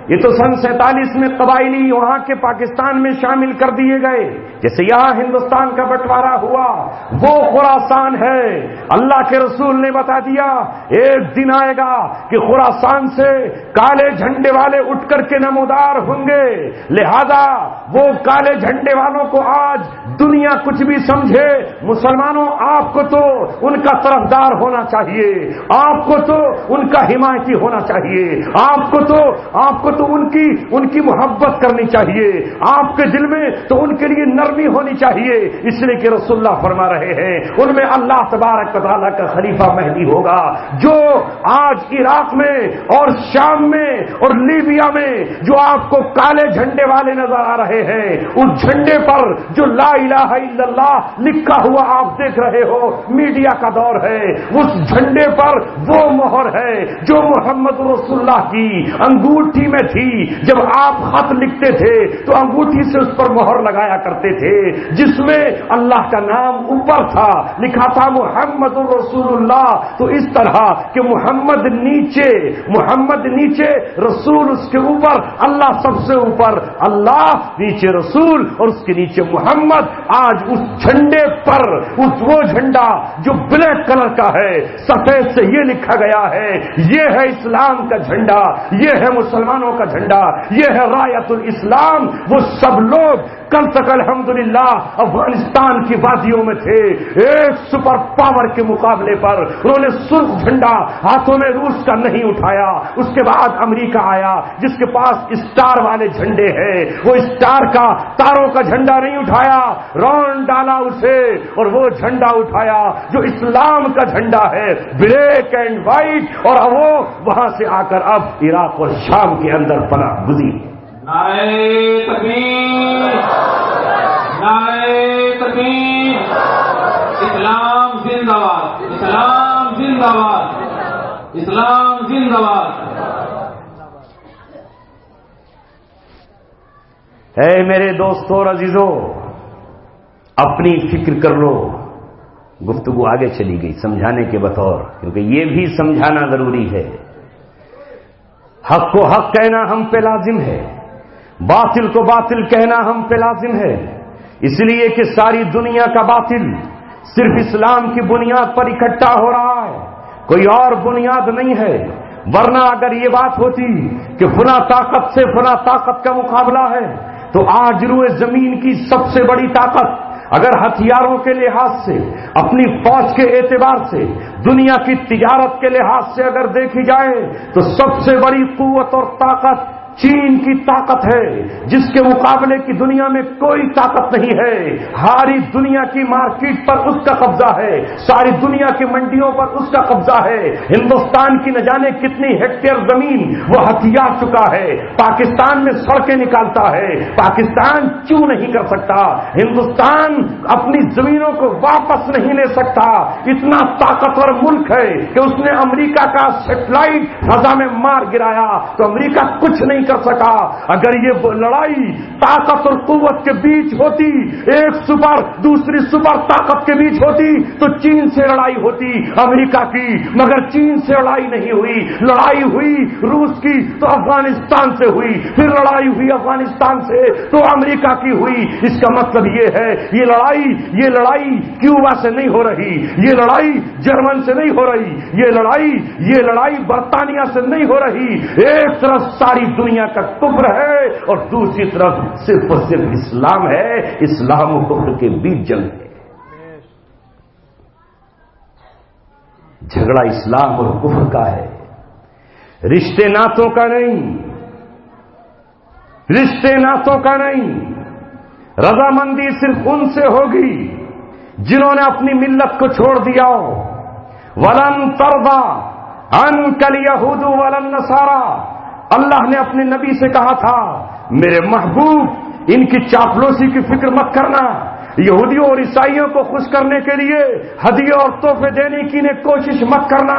یہ تو سن 47 میں قبائلی وہاں کے پاکستان میں شامل کر دیے گئے، جیسے یہاں ہندوستان کا بٹوارا ہوا، وہ خراسان ہے۔ اللہ کے رسول نے بتا دیا ایک دن آئے گا کہ خراسان سے کالے جھنڈے والے اٹھ کر کے نمودار ہوں گے، لہذا وہ کالے جھنڈے والوں کو آج دنیا کچھ بھی سمجھے، مسلمانوں آپ کو تو ان کا طرفدار ہونا چاہیے، آپ کو تو ان کا حمایتی ہونا چاہیے، آپ کو تو ان کی محبت کرنی چاہیے، آپ کے دل میں تو ان کے لیے نرمی ہونی چاہیے، اس لیے کہ رسول اللہ فرما رہے ہیں ان میں اللہ تبارک و تعالیٰ کا خلیفہ مہدی ہوگا، جو آج عراق میں اور شام میں اور لیبیا میں جو آپ کو کالے جھنڈے والے نظر آ رہے ہیں، اس جھنڈے پر جو لا الہ الا اللہ لکھا ہوا آپ دیکھ رہے ہو، میڈیا کا دور ہے، اس جھنڈے پر وہ مہر ہے جو محمد رسول اللہ کی انگوٹھی میں تھی۔ جب آپ خط لکھتے تھے تو انگوٹھی سے اس پر مہر لگایا کرتے تھے، جس میں اللہ کا نام اوپر تھا، لکھا تھا محمد رسول اللہ۔ تو اس طرح کہ محمد نیچے رسول اس کے اوپر، اللہ سب سے اوپر، اللہ نیچے رسول اور اس کے نیچے محمد۔ آج اس جھنڈے پر وہ جھنڈا جو بلیک کلر کا ہے، سفید سے یہ لکھا گیا ہے یہ ہے اسلام کا جھنڈا، یہ ہے مسلمانوں کا جھنڈا، یہ ہے رایت الاسلام۔ وہ سب لوگ کل تک الحمدللہ افغانستان کی وادیوں میں تھے، ایک سپر پاور کے مقابلے پر انہوں نے سرخ جھنڈا ہاتھوں میں روس کا نہیں اٹھایا۔ اس کے بعد امریکہ آیا جس کے پاس اسٹار والے جھنڈے ہیں، وہ اسٹار کا تاروں کا جھنڈا نہیں اٹھایا، رون ڈالا اسے اور وہ جھنڈا اٹھایا جو اسلام کا جھنڈا ہے، بلیک اینڈ وائٹ، اور وہ وہاں سے آ کر اب عراق اور شام کے اندر پناہ گزین۔ نعرہ تکبیر، نعرہ تکبیر، اسلام زندہ باد، اسلام زندہ باد، اسلام زندہ باد۔ اے میرے دوستوں اور عزیزوں، اپنی فکر کر لو۔ گفتگو آگے چلی گئی سمجھانے کے بطور، کیونکہ یہ بھی سمجھانا ضروری ہے۔ حق کو حق کہنا ہم پہ لازم ہے، باطل کو باطل کہنا ہم پہ لازم ہے، اس لیے کہ ساری دنیا کا باطل صرف اسلام کی بنیاد پر اکٹھا ہو رہا ہے، کوئی اور بنیاد نہیں ہے۔ ورنہ اگر یہ بات ہوتی کہ فلاں طاقت سے فلاں طاقت کا مقابلہ ہے، تو آج روئے زمین کی سب سے بڑی طاقت اگر ہتھیاروں کے لحاظ سے، اپنی فوج کے اعتبار سے، دنیا کی تجارت کے لحاظ سے اگر دیکھی جائے تو سب سے بڑی قوت اور طاقت چین کی طاقت ہے، جس کے مقابلے کی دنیا میں کوئی طاقت نہیں ہے۔ ساری دنیا کی مارکیٹ پر اس کا قبضہ ہے، ساری دنیا کی منڈیوں پر اس کا قبضہ ہے۔ ہندوستان کی نہ جانے کتنی ہیکٹیئر زمین وہ ہتھیار چکا ہے، پاکستان میں سڑکیں نکالتا ہے، پاکستان کیوں نہیں کر سکتا؟ ہندوستان اپنی زمینوں کو واپس نہیں لے سکتا، اتنا طاقتور ملک ہے کہ اس نے امریکہ کا سیٹلائٹ فضا میں مار گرایا تو امریکہ کچھ نہیں کر سکا۔ اگر یہ لڑائی طاقت اور قوت کے بیچ ہوتی، ایک سپر دوسری سپر طاقت کے بیچ ہوتی، تو چین سے لڑائی ہوتی امریکہ کی، مگر چین سے لڑائی نہیں ہوئی، لڑائی ہوئی روس کی تو افغانستان سے ہوئی، پھر لڑائی ہوئی افغانستان سے تو امریکہ کی ہوئی۔ اس کا مطلب یہ ہے یہ لڑائی کیوبا سے نہیں ہو رہی، یہ لڑائی جرمن سے نہیں ہو رہی، یہ لڑائی برطانیہ سے نہیں ہو رہی۔ ایک طرف ساری دنیا کا کفر ہے اور دوسری طرف صرف اور صرف اسلام ہے، اسلام و کفر کے بیچ جنگ ہے۔ جھگڑا اسلام اور کفر کا ہے، رشتے ناتوں کا نہیں، رشتے ناتوں کا نہیں۔ رضامندی صرف ان سے ہوگی جنہوں نے اپنی ملت کو چھوڑ دیا ہو۔ ولن ترضى عنك اليهود ولا النصارى، اللہ نے اپنے نبی سے کہا تھا میرے محبوب ان کی چاپلوسی کی فکر مت کرنا، یہودیوں اور عیسائیوں کو خوش کرنے کے لیے ہدیے اور تحفے دینے کی کوشش مت کرنا،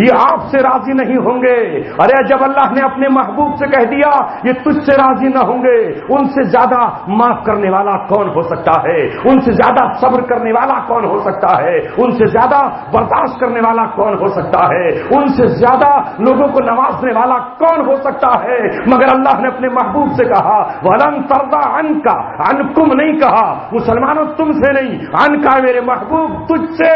یہ آپ سے راضی نہیں ہوں گے۔ ارے جب اللہ نے اپنے محبوب سے کہہ دیا یہ تجھ سے راضی نہ ہوں گے، ان سے زیادہ معاف کرنے والا کون ہو سکتا ہے؟ ان سے زیادہ صبر کرنے والا کون ہو سکتا ہے؟ ان سے زیادہ برداشت کرنے والا کون ہو سکتا ہے؟ ان سے زیادہ لوگوں کو نوازنے والا کون ہو سکتا ہے؟ مگر اللہ نے اپنے محبوب سے کہا وَلَن تَرْضَىٰ عَنْكَ، عنکم نہیں کہا، مسلمانوں تم سے نہیں، عنکا میرے محبوب تجھ سے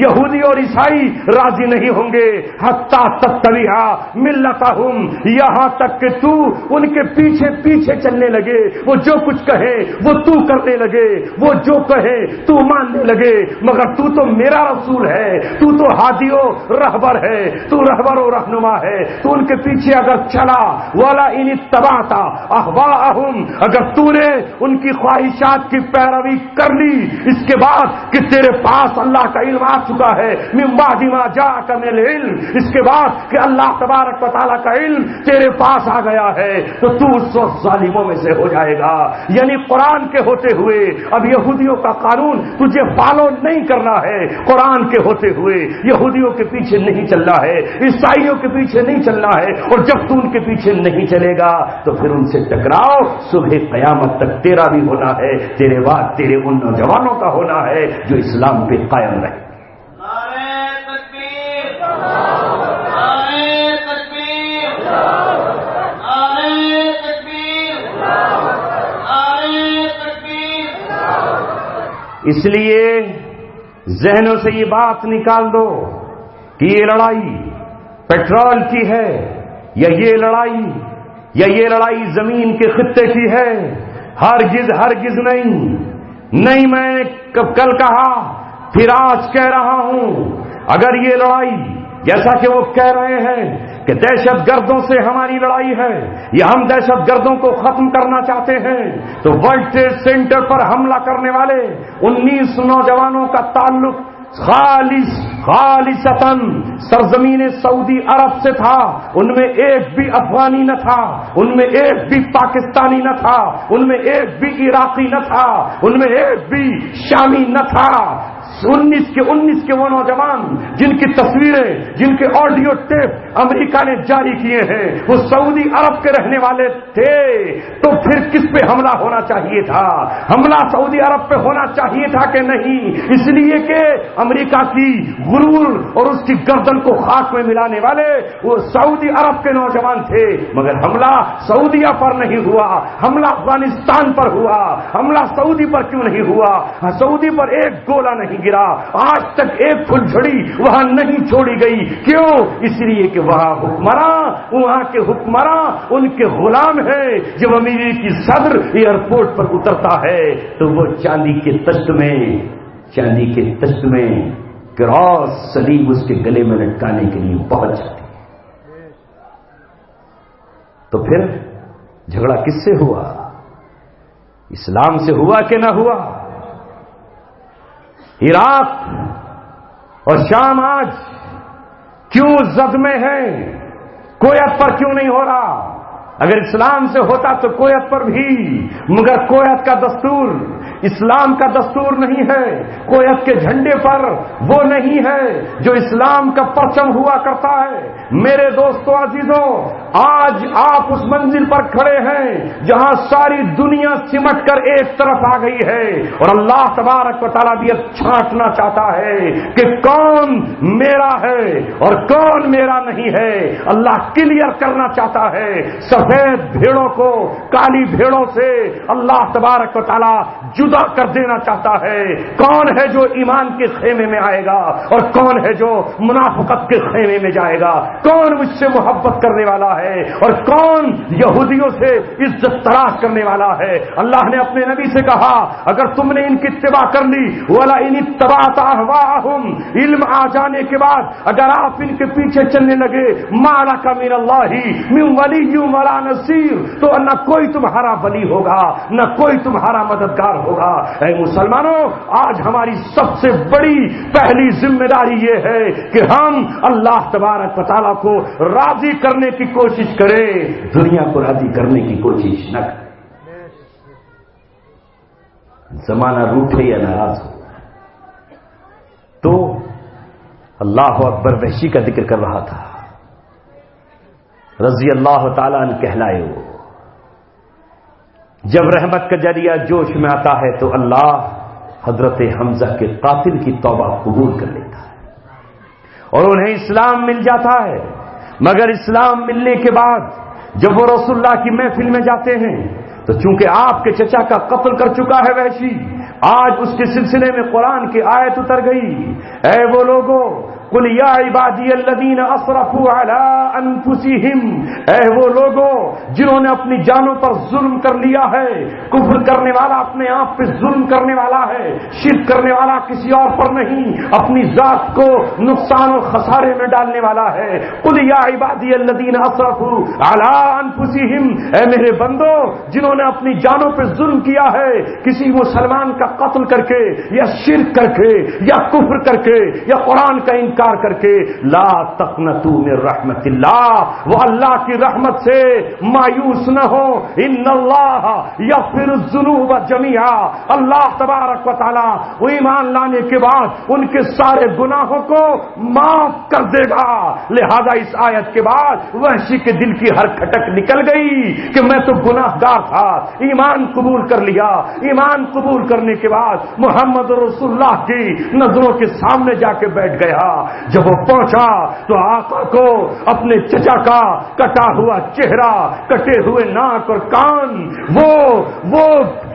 یہودی اور عیسائی راضی نہیں ہوں گے، حتیٰ تتبع ملتہم، یہاں تک کہ تو ان کے پیچھے پیچھے چلنے لگے، وہ جو کچھ کہے وہ تو کرنے لگے، وہ جو کہے تو ماننے لگے۔ مگر تو تو میرا رسول ہے، تو تو ہادی و رہبر ہے، تو رہبر و رہنما ہے، تو ان کے پیچھے اگر چلا وَلَا إِنِ اتَّبَعْتَ أَهْوَاءَهُمْ، اگر تو نے ان کی خواہشات کی پیروی کر لی اس کے بعد کہ تیرے پاس اللہ کا علم آ چکا ہے، من بعد ما جاءك من العلم، اس کے بعد کہ اللہ تبارک و تعالیٰ کا علم تیرے پاس آ گیا ہے، تو تو اس وقت ظالموں میں سے ہو جائے گا۔ یعنی قرآن کے ہوتے ہوئے اب یہودیوں کا قانون تجھے فالو نہیں کرنا ہے، قرآن کے ہوتے ہوئے یہودیوں کے پیچھے نہیں چلنا ہے، عیسائیوں کے پیچھے نہیں چلنا ہے، اور جب تو ان کے پیچھے نہیں چلے گا تو پھر ان سے ٹکراؤ، صبح قیامت تک تیرا بھی ہونا ہے، تیرے بعد تیرے ان نوجوانوں کا ہونا ہے جو اسلام پہ قائم رہے۔ نعرہ تکبیر، نعرہ تکبیر، نعرہ تکبیر، نعرہ تکبیر۔ اس لیے ذہنوں سے یہ بات نکال دو کہ یہ لڑائی پیٹرول کی ہے یا یہ لڑائی زمین کے خطے کی ہے، ہرگز نہیں۔ میں کل کہا پھر آج کہہ رہا ہوں، اگر یہ لڑائی جیسا کہ وہ کہہ رہے ہیں کہ دہشت گردوں سے ہماری لڑائی ہے یا ہم دہشت گردوں کو ختم کرنا چاہتے ہیں، تو ورلڈ ٹریڈ سینٹر پر حملہ کرنے والے 19 نوجوانوں کا تعلق خالصتاً سرزمین سعودی عرب سے تھا، ان میں ایک بھی افغانی نہ تھا، ان میں ایک بھی پاکستانی نہ تھا، ان میں ایک بھی عراقی نہ تھا، ان میں ایک بھی شامی نہ تھا۔ 19 کے وہ نوجوان جن کی تصویریں، جن کے آڈیو ٹیپ امریکہ نے جاری کیے ہیں، وہ سعودی عرب کے رہنے والے تھے۔ تو پھر کس پہ حملہ ہونا چاہیے تھا؟ حملہ سعودی عرب پہ ہونا چاہیے تھا کہ نہیں؟ اس لیے کہ امریکہ کی غرور اور اس کی گردن کو خاک میں ملانے والے وہ سعودی عرب کے نوجوان تھے، مگر حملہ سعودیہ پر نہیں ہوا، حملہ افغانستان پر ہوا۔ حملہ سعودی پر کیوں نہیں ہوا؟ سعودی پر ایک گولہ نہیں گرا، آج تک ایک پھلجھڑی وہاں نہیں چھوڑی گئی۔ کیوں؟ اس لیے کہ وہاں وہاں کے حکمراں ان کے غلام ہیں۔ جب امریکی صدر ایئرپورٹ پر اترتا ہے تو وہ چاندی کے تشت میں کراس صلیب اس کے گلے میں لٹکانے کے لیے پہنچ جاتی ہے۔ تو پھر جھگڑا کس سے ہوا؟ اسلام سے ہوا کہ نہ ہوا؟ عراق اور شام آج کیوں زد میں ہے؟ کویت پر کیوں نہیں ہو رہا؟ اگر اسلام سے ہوتا تو کویت پر بھی، مگر کویت کا دستور اسلام کا دستور نہیں ہے، کویت کے جھنڈے پر وہ نہیں ہے جو اسلام کا پرچم ہوا کرتا ہے۔ میرے دوستو عزیزوں، آج آپ اس منزل پر کھڑے ہیں جہاں ساری دنیا سمٹ کر ایک طرف آ گئی ہے، اور اللہ تبارک و تعالیٰ بھی اب چھانٹنا چاہتا ہے کہ کون میرا ہے اور کون میرا نہیں ہے۔ اللہ کلیئر کرنا چاہتا ہے سفید بھیڑوں کو کالی بھیڑوں سے، اللہ تبارک و تعالیٰ جدا کر دینا چاہتا ہے۔ کون ہے جو ایمان کے خیمے میں آئے گا اور کون ہے جو منافقت کے خیمے میں جائے گا؟ کون مجھ سے محبت کرنے والا ہے اور کون یہودیوں سے عزت تلاش کرنے والا ہے؟ اللہ نے اپنے نبی سے کہا اگر تم نے ان کی اتباع کر لی، وَلَا إِنِ اتَّبَعْتَ أَهْوَاءَهُمْ، علم آ جانے کے بعد اگر آپ ان کے پیچھے چلنے لگے، مَا لَكَ مِنَ اللَّهِ مِنْ وَلِيٍّ وَلَا نَصِيرٍ، تو نہ کوئی تمہارا ولی ہوگا نہ کوئی تمہارا مددگار ہوگا۔ اے مسلمانوں، آج ہماری سب سے بڑی پہلی ذمہ داری یہ ہے کہ ہم اللہ تبارک و تعالیٰ کو راضی کرنے کی کوشش کریں، دنیا کو راضی کرنے کی کوشش نہ کریں۔ زمانہ روٹھے یا ناراض ہو. تو اللہ اکبر وحشی کا ذکر کر رہا تھا، رضی اللہ تعالیٰ عنہ کہلائے. وہ جب رحمت کا ذریعہ جوش میں آتا ہے تو اللہ حضرت حمزہ کے قاتل کی توبہ قبول کر لیتا ہے اور انہیں اسلام مل جاتا ہے. مگر اسلام ملنے کے بعد جب وہ رسول اللہ کی محفل میں جاتے ہیں تو چونکہ آپ کے چچا کا قتل کر چکا ہے وحشی، آج اس کے سلسلے میں قرآن کی آیت اتر گئی، اے وہ لوگوں قل یا عبادی الذین اسرفوا علی انفسہم، اے وہ لوگوں جنہوں نے اپنی جانوں پر ظلم کر لیا ہے. کفر کرنے والا اپنے آپ پہ ظلم کرنے والا ہے، شرک کرنے والا کسی اور پر نہیں، اپنی ذات کو نقصان و خسارے میں ڈالنے والا ہے. قل یا عبادی الذین اسرفوا علی انفسہم، اے میرے بندو جنہوں نے اپنی جانوں پہ ظلم کیا ہے، کسی مسلمان کا قتل کر کے یا شرک کر کے یا کفر کر کے یا قرآن کا انکار کر کے، لا تقنطوا من رحمت اللہ، وہ اللہ کی رحمت سے مایوس نہ ہو. ان اللہ یغفر الذنوب جميعا، اللہ تبارک و تعالی وہ ایمان لانے کے بعد ان کے سارے گناہوں کو معاف کر دے گا. لہذا اس آیت کے بعد وحشی کے دل کی ہر کھٹک نکل گئی کہ میں تو گناہگار تھا، ایمان قبول کر لیا. ایمان قبول کرنے کے بعد محمد رسول اللہ کی نظروں کے سامنے جا کے بیٹھ گیا. جب وہ پہنچا تو آقا کو اپنے چچا کا کٹا ہوا چہرہ، کٹے ہوئے ناک اور کان، وہ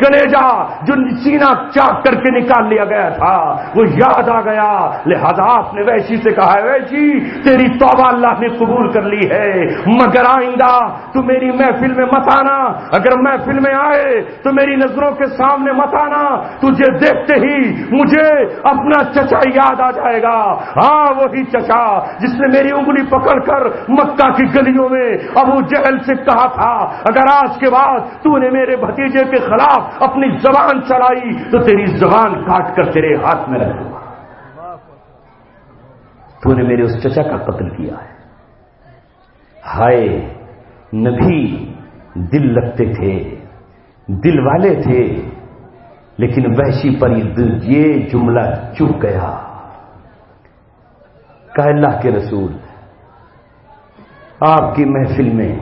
کلیجہ جو سینہ چاک کر کے نکال لیا گیا تھا وہ یاد آ گیا. لہذا آپ نے وحشی سے کہا، وحشی تیری توبہ اللہ نے قبول کر لی ہے، مگر آئندہ تو میری محفل میں مت آنا. اگر محفل میں آئے تو میری نظروں کے سامنے مت آنا، تجھے دیکھتے ہی مجھے اپنا چچا یاد آ جائے گا. ہاں وہی چچا جس نے میری انگلی پکڑ کر مکہ کی گلیوں میں ابو جہل سے کہا تھا اگر آج کے بعد تو نے میرے بھتیجے کے خلاف اپنی زبان چڑھائی تو تیری زبان کاٹ کر تیرے ہاتھ میں رکھ دوں گا. تو نے میرے اس چچا کا قتل کیا ہے. ہائے نبی دل لگتے تھے، دل والے تھے، لیکن وحشی پر یہ جملہ چپ گیا. کہ اللہ کے رسول آپ کی محفل میں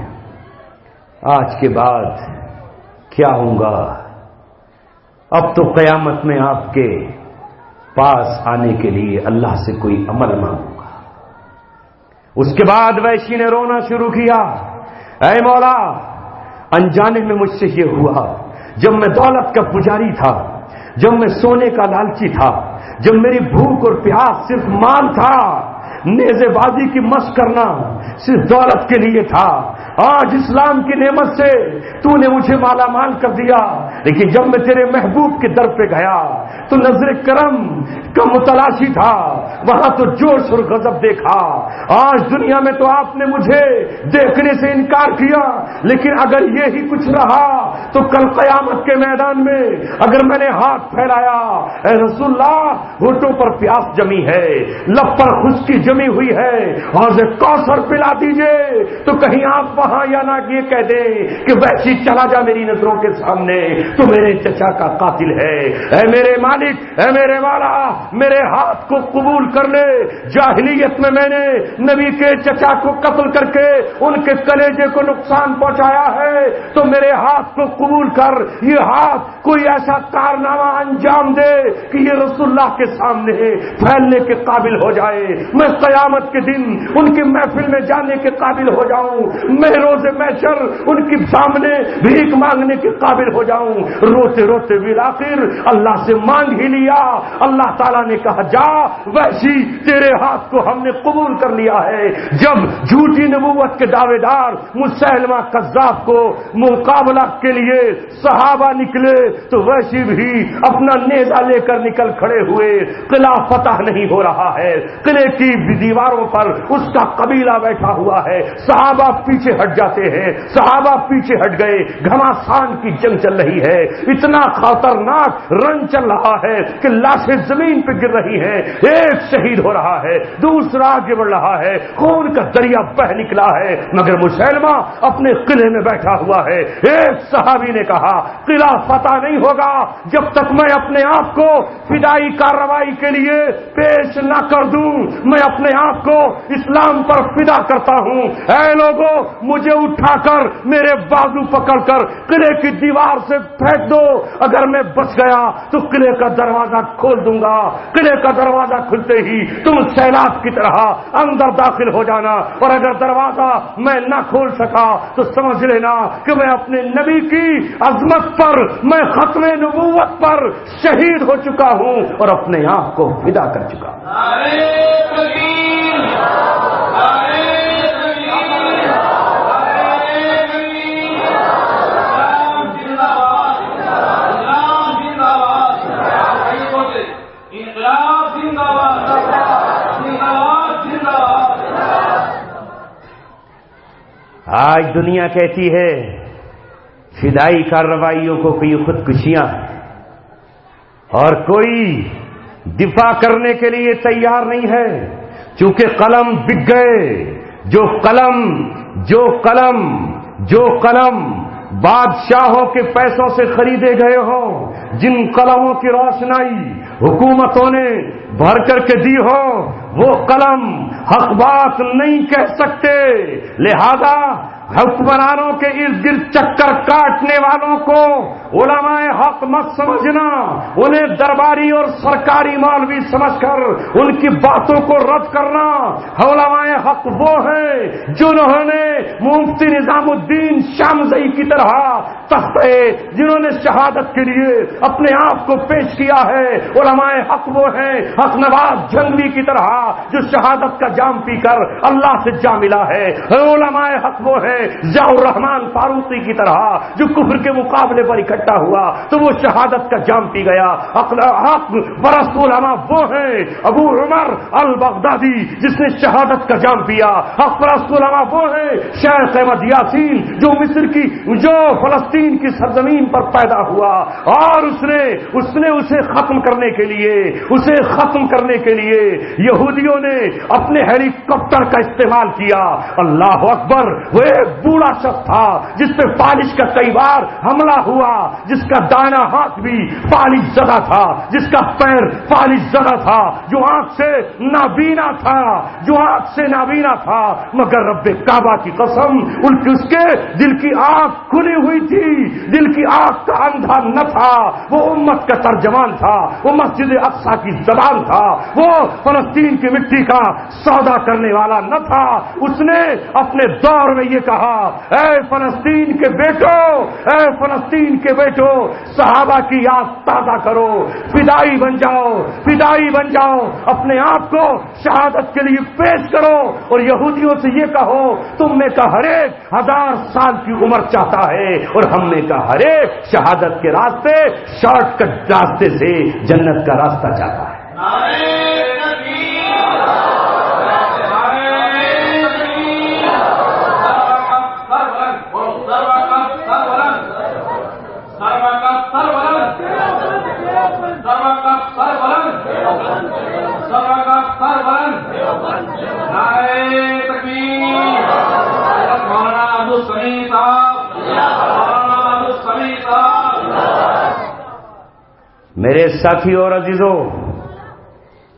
آج کے بعد کیا ہوں گا؟ اب تو قیامت میں آپ کے پاس آنے کے لیے اللہ سے کوئی عمل مانگوں گا. اس کے بعد وحشی نے رونا شروع کیا، اے مولا انجانے میں مجھ سے یہ ہوا، جب میں دولت کا پجاری تھا، جب میں سونے کا لالچی تھا، جب میری بھوک اور پیاس صرف مال تھا، نیزے بازی کی مشق کرنا صرف دولت کے لیے تھا. آج اسلام کی نعمت سے تو نے مجھے مالا مال کر دیا، لیکن جب میں تیرے محبوب کے در پہ گیا تو نظر کرم کا متلاشی تھا، وہاں تو جوش اور غضب دیکھا. آج دنیا میں تو آپ نے مجھے دیکھنے سے انکار کیا، لیکن اگر یہی کچھ رہا تو کل قیامت کے میدان میں اگر میں نے ہاتھ پھیلایا، اے رسول اللہ ہونٹوں پر پیاس جمی ہے، لب پر خشکی جمی ہوئی ہے، حوض کوثر پلا دیجئے، تو کہیں آپ وہاں یا نہ یہ کہہ دیں کہ وحشی چلا جا میری نظروں کے سامنے، تو میرے چچا کا قاتل ہے. اے میرے مالک، اے میرے والا، میرے ہاتھ کو قبول کر لے. جاہلیت میں نے نبی کے چچا کو قتل کر کے ان کے کلیجے کو نقصان پہنچایا ہے، تو میرے ہاتھ کو قبول کر. یہ ہاتھ کوئی ایسا کارنامہ انجام دے کہ یہ رسول اللہ کے سامنے پھیلنے کے قابل ہو جائے، میں قیامت کے دن ان کی محفل میں جانے کے قابل ہو جاؤں، میں روز محشر ان کے سامنے بھیک مانگنے کے قابل ہو جاؤں. روتے روتے بالآخر اللہ سے مانگ ہی لیا. اللہ تعالیٰ نے کہا جا وحشی تیرے ہاتھ کو ہم نے قبول کر لیا ہے. جب جھوٹی نبوت کے دعوے دار مسیلمہ کذاب کو مقابلہ کے لیے صحابہ نکلے تو وحشی بھی اپنا نیزہ لے کر نکل کھڑے ہوئے. قلعہ فتح نہیں ہو رہا ہے، قلعے کی دیواروں پر اس کا قبیلہ بیٹھا ہوا ہے، صحابہ پیچھے ہٹ جاتے ہیں، صحابہ پیچھے ہٹ گئے، گھماسان کی جنگ چل رہی ہے، اتنا خطرناک رن چل رہا ہے کہ لاشیں زمین پہ گر رہی ہیں، ایک شہید ہو رہا ہے، دوسرا آگے بڑھ رہا ہے، خون کا دریا بہ نکلا ہے، مگر مسلمہ اپنے قلعے میں بیٹھا ہوا ہے۔ ایک صحابی نے کہا قلعہ فتح نہیں ہوگا جب تک میں اپنے آپ کو فدائی کارروائی کے لیے پیش نہ کر دوں، میں اپنے آپ کو اسلام پر فدا کرتا ہوں، اے لوگوں مجھے اٹھا کر میرے بازو پکڑ کر قلعے کی دیوار سے پھینک دو، اگر میں بچ گیا تو قلعے کا دروازہ کھول دوں گا، قلعے کا دروازہ کھلتے ہی تم سیلاب کی طرح اندر داخل ہو جانا، اور اگر دروازہ میں نہ کھول سکا تو سمجھ لینا کہ میں اپنے نبی کی عظمت پر، میں ختم نبوت پر شہید ہو چکا ہوں اور اپنے آپ کو فدا کر چکا ہوں۔ آج دنیا کہتی ہے فدائی کارروائیوں کو کوئی خودکشیاں ہیں، اور کوئی دفاع کرنے کے لیے تیار نہیں ہے، چونکہ قلم بک گئے، جو قلم بادشاہوں کے پیسوں سے خریدے گئے ہوں، جن قلموں کی روشنائی حکومتوں نے بھر کر کے دی ہو، وہ قلم حق بات نہیں کہہ سکتے، لہذا حکمرانوں کے ارد گرد چکر کاٹنے والوں کو علماء حق مت سمجھنا، انہیں درباری اور سرکاری مولوی سمجھ کر ان کی باتوں کو رد کرنا۔ علماء حق وہ ہیں جنہوں نے مفتی نظام الدین شامزئی کی طرح تختے، جنہوں نے شہادت کے لیے اپنے آپ کو پیش کیا ہے۔ علماء حق وہ ہیں حق نواز جھنگوی کی طرح جو شہادت کا جام پی کر اللہ سے جا ملا ہے۔ علماء حق وہ ہیں ضیاء الرحمان فاروقی کی طرح جو کفر کے مقابلے پر اکٹھا ہوا تو وہ شہادت کا جام پی گیا۔ حق برست علماء وہ ہیں ابو عمر البغدادی جس نے شہادت کا جام پیا۔ حق برست علماء وہ ہیں شیخ احمد یاسین جو فلسطین کی سرزمین پر پیدا ہوا، اور اس نے اسے ختم کرنے کے لیے یہودیوں نے اپنے ہیلی کاپٹر کا استعمال کیا۔ اللہ اکبر، وہ ایک بوڑھا شخص تھا جس پہ فالش کا کئی بار حملہ ہوا، جس کا دائنا ہاتھ بھی فالش زدہ تھا، جس کا پیر فالش زدہ تھا، جو آنکھ سے نابینا تھا، مگر رب کعبہ کی قسم اس کے دل کی آنکھ کھلی ہوئی تھی، دل کی آنکھ کا اندھا نہ تھا، وہ امت کا ترجمان تھا، وہ مسجد اقصی کی زبان تھا، وہ فلسطین کی مٹی کا سودا کرنے والا نہ تھا۔ اس نے اپنے دور میں یہ کہا، اے فلسطین کے بیٹو صحابہ کی یاد تازہ کرو، فدائی بن جاؤ، اپنے آپ کو شہادت کے لیے پیش کرو، اور یہودیوں سے یہ کہو تم میں کا ہر ایک 1000 سال کی عمر چاہتا ہے، اور ہم میں کا ہر ایک شہادت کے راستے، شارٹ کٹ راستے سے جنت کا راستہ چاہتا ہے۔ میرے ساتھی اور عزیزوں،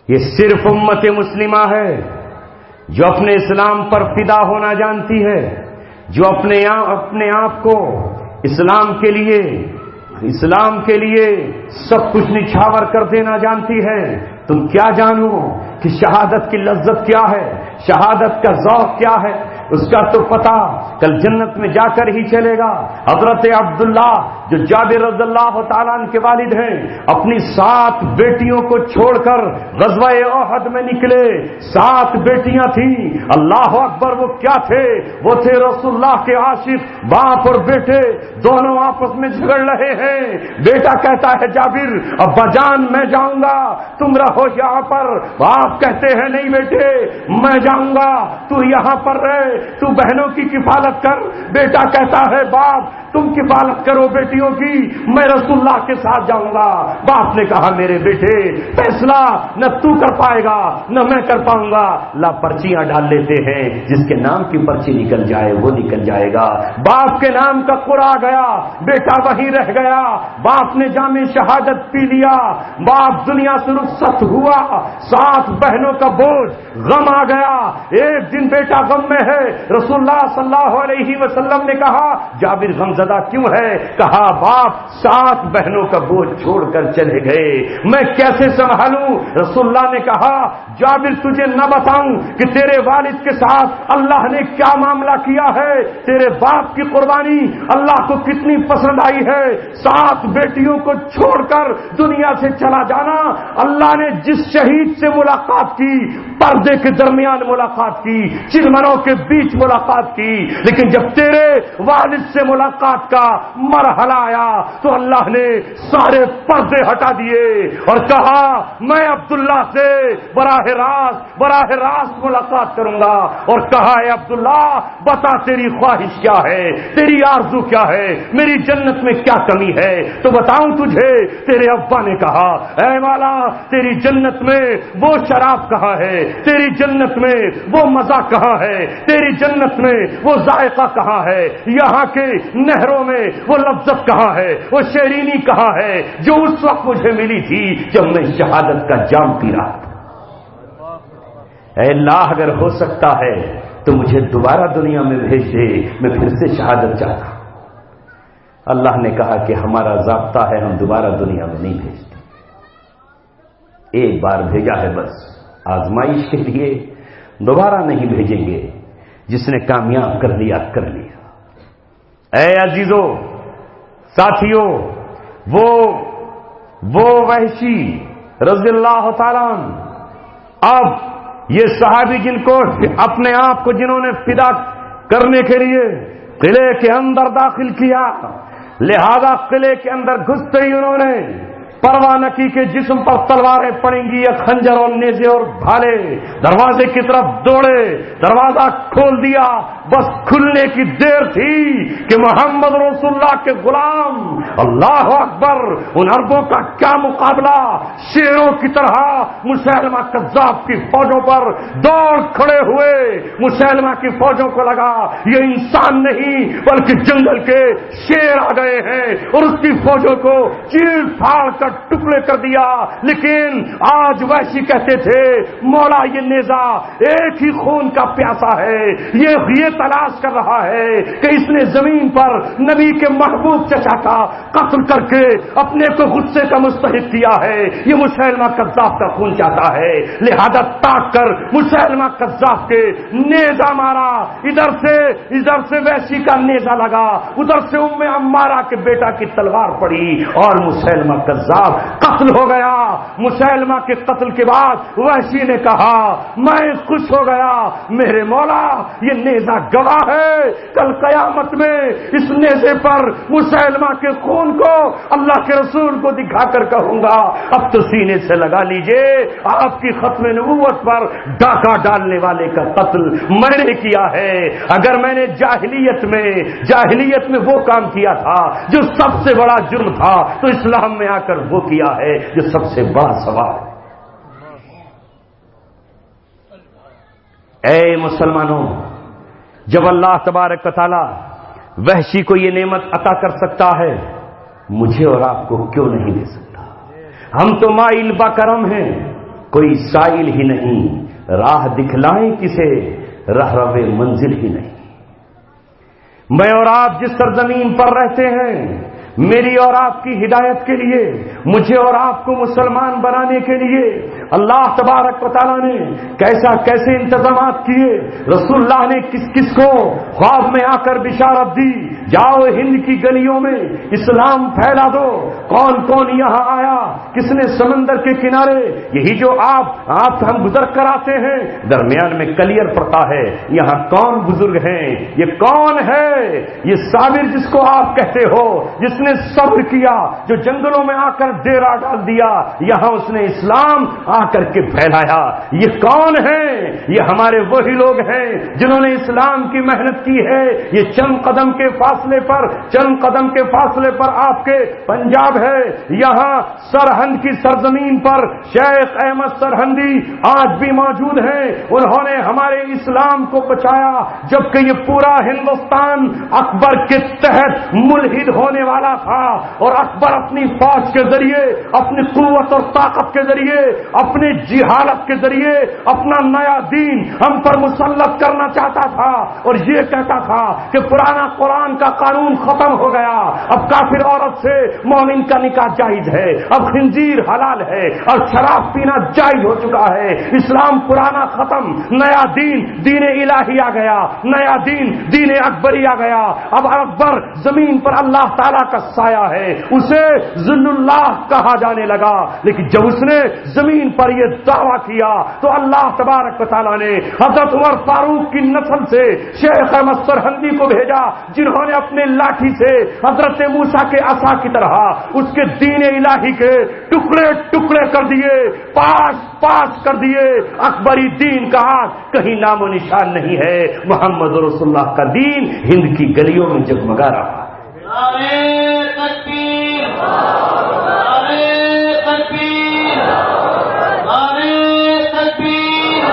یہ صرف امت مسلمہ ہے جو اپنے اسلام پر فدا ہونا جانتی ہے، جو اپنے آپ کو اسلام کے لیے سب کچھ نچھاور کر دینا جانتی ہے۔ تم کیا جانو کہ شہادت کی لذت کیا ہے، شہادت کا ذوق کیا ہے، اس کا تو پتہ کل جنت میں جا کر ہی چلے گا۔ حضرت عبداللہ جو جابر رضی اللہ تعالیٰ عنہ کے والد ہیں، اپنی 7 بیٹیوں کو چھوڑ کر غزوہ احد میں نکلے۔ 7 بیٹیاں تھیں، اللہ اکبر، وہ کیا تھے؟ وہ تھے رسول اللہ کے عاشق، باپ اور بیٹے دونوں آپس میں جھگڑ رہے ہیں۔ بیٹا کہتا ہے جابر ابا جان میں جاؤں گا، تم رہو یہاں پر۔ باپ کہتے ہیں نہیں بیٹے میں جاؤں گا، تو یہاں پر رہے، تو بہنوں کی کفالت کفالت کر. بیٹا کہتا ہے باپ تم کفالت کرو بیٹیوں کی, میں رسول اللہ کے ساتھ جاؤں گا. باپ نے کہا میرے بیٹے فیصلہ نہ تو کر پائے گا نہ میں کر پاؤں گا. لا پرچیاں ڈال لیتے ہیں, جس کے نام کی پرچی نکل جائے وہ نکل جائے گا. باپ کے نام کا قرآن آ گیا, بیٹا وہیں رہ گیا. باپ نے جامع شہادت پی لیا, باپ دنیا سے رخصت ہوا. 7 بہنوں کا بوجھ غم آ گیا. ایک دن بیٹا غم میں ہے, رسول اللہ صلی اللہ علیہ وسلم نے کہا جابر غم زدہ کیوں ہے؟ کہا باپ 7 بہنوں کا بوجھ چھوڑ کر چلے گئے, میں کیسے سنبھالوں؟ رسول اللہ نے کہا جابر تجھے نہ بتاؤں کہ تیرے والد کے ساتھ اللہ نے کیا معاملہ کیا ہے؟ تیرے باپ کی قربانی اللہ کو کتنی پسند آئی ہے. 7 بیٹیوں کو چھوڑ کر دنیا سے چلا جانا. اللہ نے جس شہید سے ملاقات کی پردے کے درمیان ملاقات کی, چرمنوں کے بیچ ملاقات کی, لیکن جب تیرے والد سے ملاقات کا مرحلہ آیا تو اللہ نے سارے پردے ہٹا دیے اور کہا میں عبداللہ سے براہ راست ملاقات کروں گا. اور کہا اے عبداللہ بتا تیری خواہش کیا ہے, تیری آرزو کیا ہے, میری جنت میں کیا کمی ہے تو بتاؤں تجھے. تیرے ابا نے کہا اے مولا تیری جنت میں وہ شراب کہاں ہے, تیری جنت میں وہ مزہ کہاں ہے, تیری جنت میں وہ ذائقہ کہاں ہے, یہاں کے نہروں میں وہ لذت کہاں ہے, وہ شیرینی کہاں ہے جو اس وقت مجھے ملی تھی جب میں شہادت کا جام پی رہا تھا. اے اللہ اگر ہو سکتا ہے تو مجھے دوبارہ دنیا میں بھیج دے, میں پھر سے شہادت چاہتا ہوں. اللہ نے کہا کہ ہمارا ضابطہ ہے ہم دوبارہ دنیا میں نہیں بھیجتے, ایک بار بھیجا ہے بس آزمائش کے لیے, دوبارہ نہیں بھیجیں گے. جس نے کامیاب کر لیا کر لیا. اے عزیزو ساتھیو, وہ وحشی رضی اللہ تعالیٰ اب یہ صحابی جن کو اپنے آپ کو جنہوں نے فدا کرنے کے لیے قلعے کے اندر داخل کیا, لہذا قلعے کے اندر گھستے ہی انہوں نے پرواہ نہ کی کہ جسم پر تلواریں پڑیں گی یا خنجر اور نیزے اور بھالے. دروازے کی طرف دوڑے, دروازہ کھول دیا, بس کھلنے کی دیر تھی کہ محمد رسول اللہ کے غلام اللہ اکبر ان عربوں کا کیا مقابلہ, شیروں کی طرح مسیلمہ کذاب کی فوجوں پر دوڑ کھڑے ہوئے. مسیلمہ کی فوجوں کو لگا یہ انسان نہیں بلکہ جنگل کے شیر آ گئے ہیں اور اس کی فوجوں کو چیر پھاڑ کر ٹکڑے کر دیا. لیکن آج ویسی کہتے تھے مولا یہ نیزہ ایک ہی خون کا پیاسا ہے, یہ تلاش کر رہا ہے کہ اس نے زمین پر نبی کے محبوب چچا کا قتل کر کے اپنے کو غصے کا مستحق کیا ہے, یہ مسیلمہ کذاب کا خون چاہتا ہے. لہذا تاک کر مسیلمہ کذاب کے نیزہ مارا, ادھر سے ویسی کا نیزہ لگا, ادھر سے ام عمارہ کے بیٹا کی تلوار پڑی اور مسیلمہ کذاب قتل ہو گیا. مسیلمہ کے قتل کے بعد وحشی نے کہا میں خوش ہو گیا میرے مولا یہ نیزہ گواہ ہے, کل قیامت میں اس نیزے پر مسیلمہ کے خون کو اللہ کے رسول کو دکھا کر کہوں گا اب تو سینے سے لگا لیجئے آپ کی ختم نبوت پر ڈاکہ ڈالنے والے کا قتل میں نے کیا ہے. اگر میں نے جاہلیت میں وہ کام کیا تھا جو سب سے بڑا جرم تھا تو اسلام میں آ کر وہ کیا ہے جو سب سے بڑا ثواب ہے. اے مسلمانوں, جب اللہ تبارک و تعالی وحشی کو یہ نعمت عطا کر سکتا ہے مجھے اور آپ کو کیوں نہیں دے سکتا؟ ہم تو مائل با کرم ہیں, کوئی سائل ہی نہیں, راہ دکھلائیں کسے رہرو منزل ہی نہیں. میں اور آپ جس سرزمین پر رہتے ہیں میری اور آپ کی ہدایت کے لیے, مجھے اور آپ کو مسلمان بنانے کے لیے اللہ تبارک و تعالیٰ نے کیسے انتظامات کیے. رسول اللہ نے کس کس کو خواب میں آ کر بشارت دی جاؤ ہند کی گلیوں میں اسلام پھیلا دو. کون کون یہاں آیا, کس نے سمندر کے کنارے, یہی جو آپ ہم گزر کر آتے ہیں درمیان میں کلیئر پڑتا ہے, یہاں کون بزرگ ہیں, یہ کون ہے, یہ صابر جس کو آپ کہتے ہو, جس نے صبر کیا، جو جنگلوں میں آ کر ڈیرا ڈال دیا، یہاں اس نے اسلام آ کر کے پھیلایا۔ یہ کون ہیں؟ یہ ہمارے وہی لوگ ہیں جنہوں نے اسلام کی محنت کی ہے۔ یہ چند قدم کے فاصلے پر آپ کے پنجاب ہے، یہاں سرہند کی سرزمین پر شیخ احمد سرہندی آج بھی موجود ہیں۔ انہوں نے ہمارے اسلام کو بچایا، جبکہ یہ پورا ہندوستان اکبر کے تحت ملحد ہونے والا تھا، اور اکبر اپنی فوج کے ذریعے، اپنی قوت اور طاقت کے ذریعے، اپنی جہالت کے ذریعے اپنا نیا دین ہم پر مسلط کرنا چاہتا تھا، اور یہ کہتا تھا کہ پرانا قرآن کا قانون ختم ہو گیا، اب کافر عورت سے مومن کا نکاح جائز ہے، اب خنزیر حلال ہے، اور شراب پینا جائز ہو چکا ہے۔ اسلام پرانا ختم، نیا دین الہی آ گیا، نیا دین اکبری آ گیا۔ اب اکبر زمین پر اللہ تعالیٰ کا سایہ ہے، اسے ذل اللہ کہا جانے لگا۔ لیکن جب اس نے زمین پر یہ دعویٰ کیا تو اللہ تبارک و تعالیٰ نے حضرت عمر فاروق کی نسل سے شیخ احمد سرہندی کو بھیجا، جنہوں نے اپنے لاٹھی سے حضرت موسیٰ کے عصا کی طرح اس کے دین الہی کے ٹکڑے ٹکڑے کر دیے، پاس کر دیے۔ اکبری دین کا آج کہیں نام و نشان نہیں ہے۔ محمد رسول اللہ کا دین ہند کی گلیوں میں جگمگا رہا ہے۔ نعرے تکبیر، نعرے تکبیر، نعرے تکبیر۔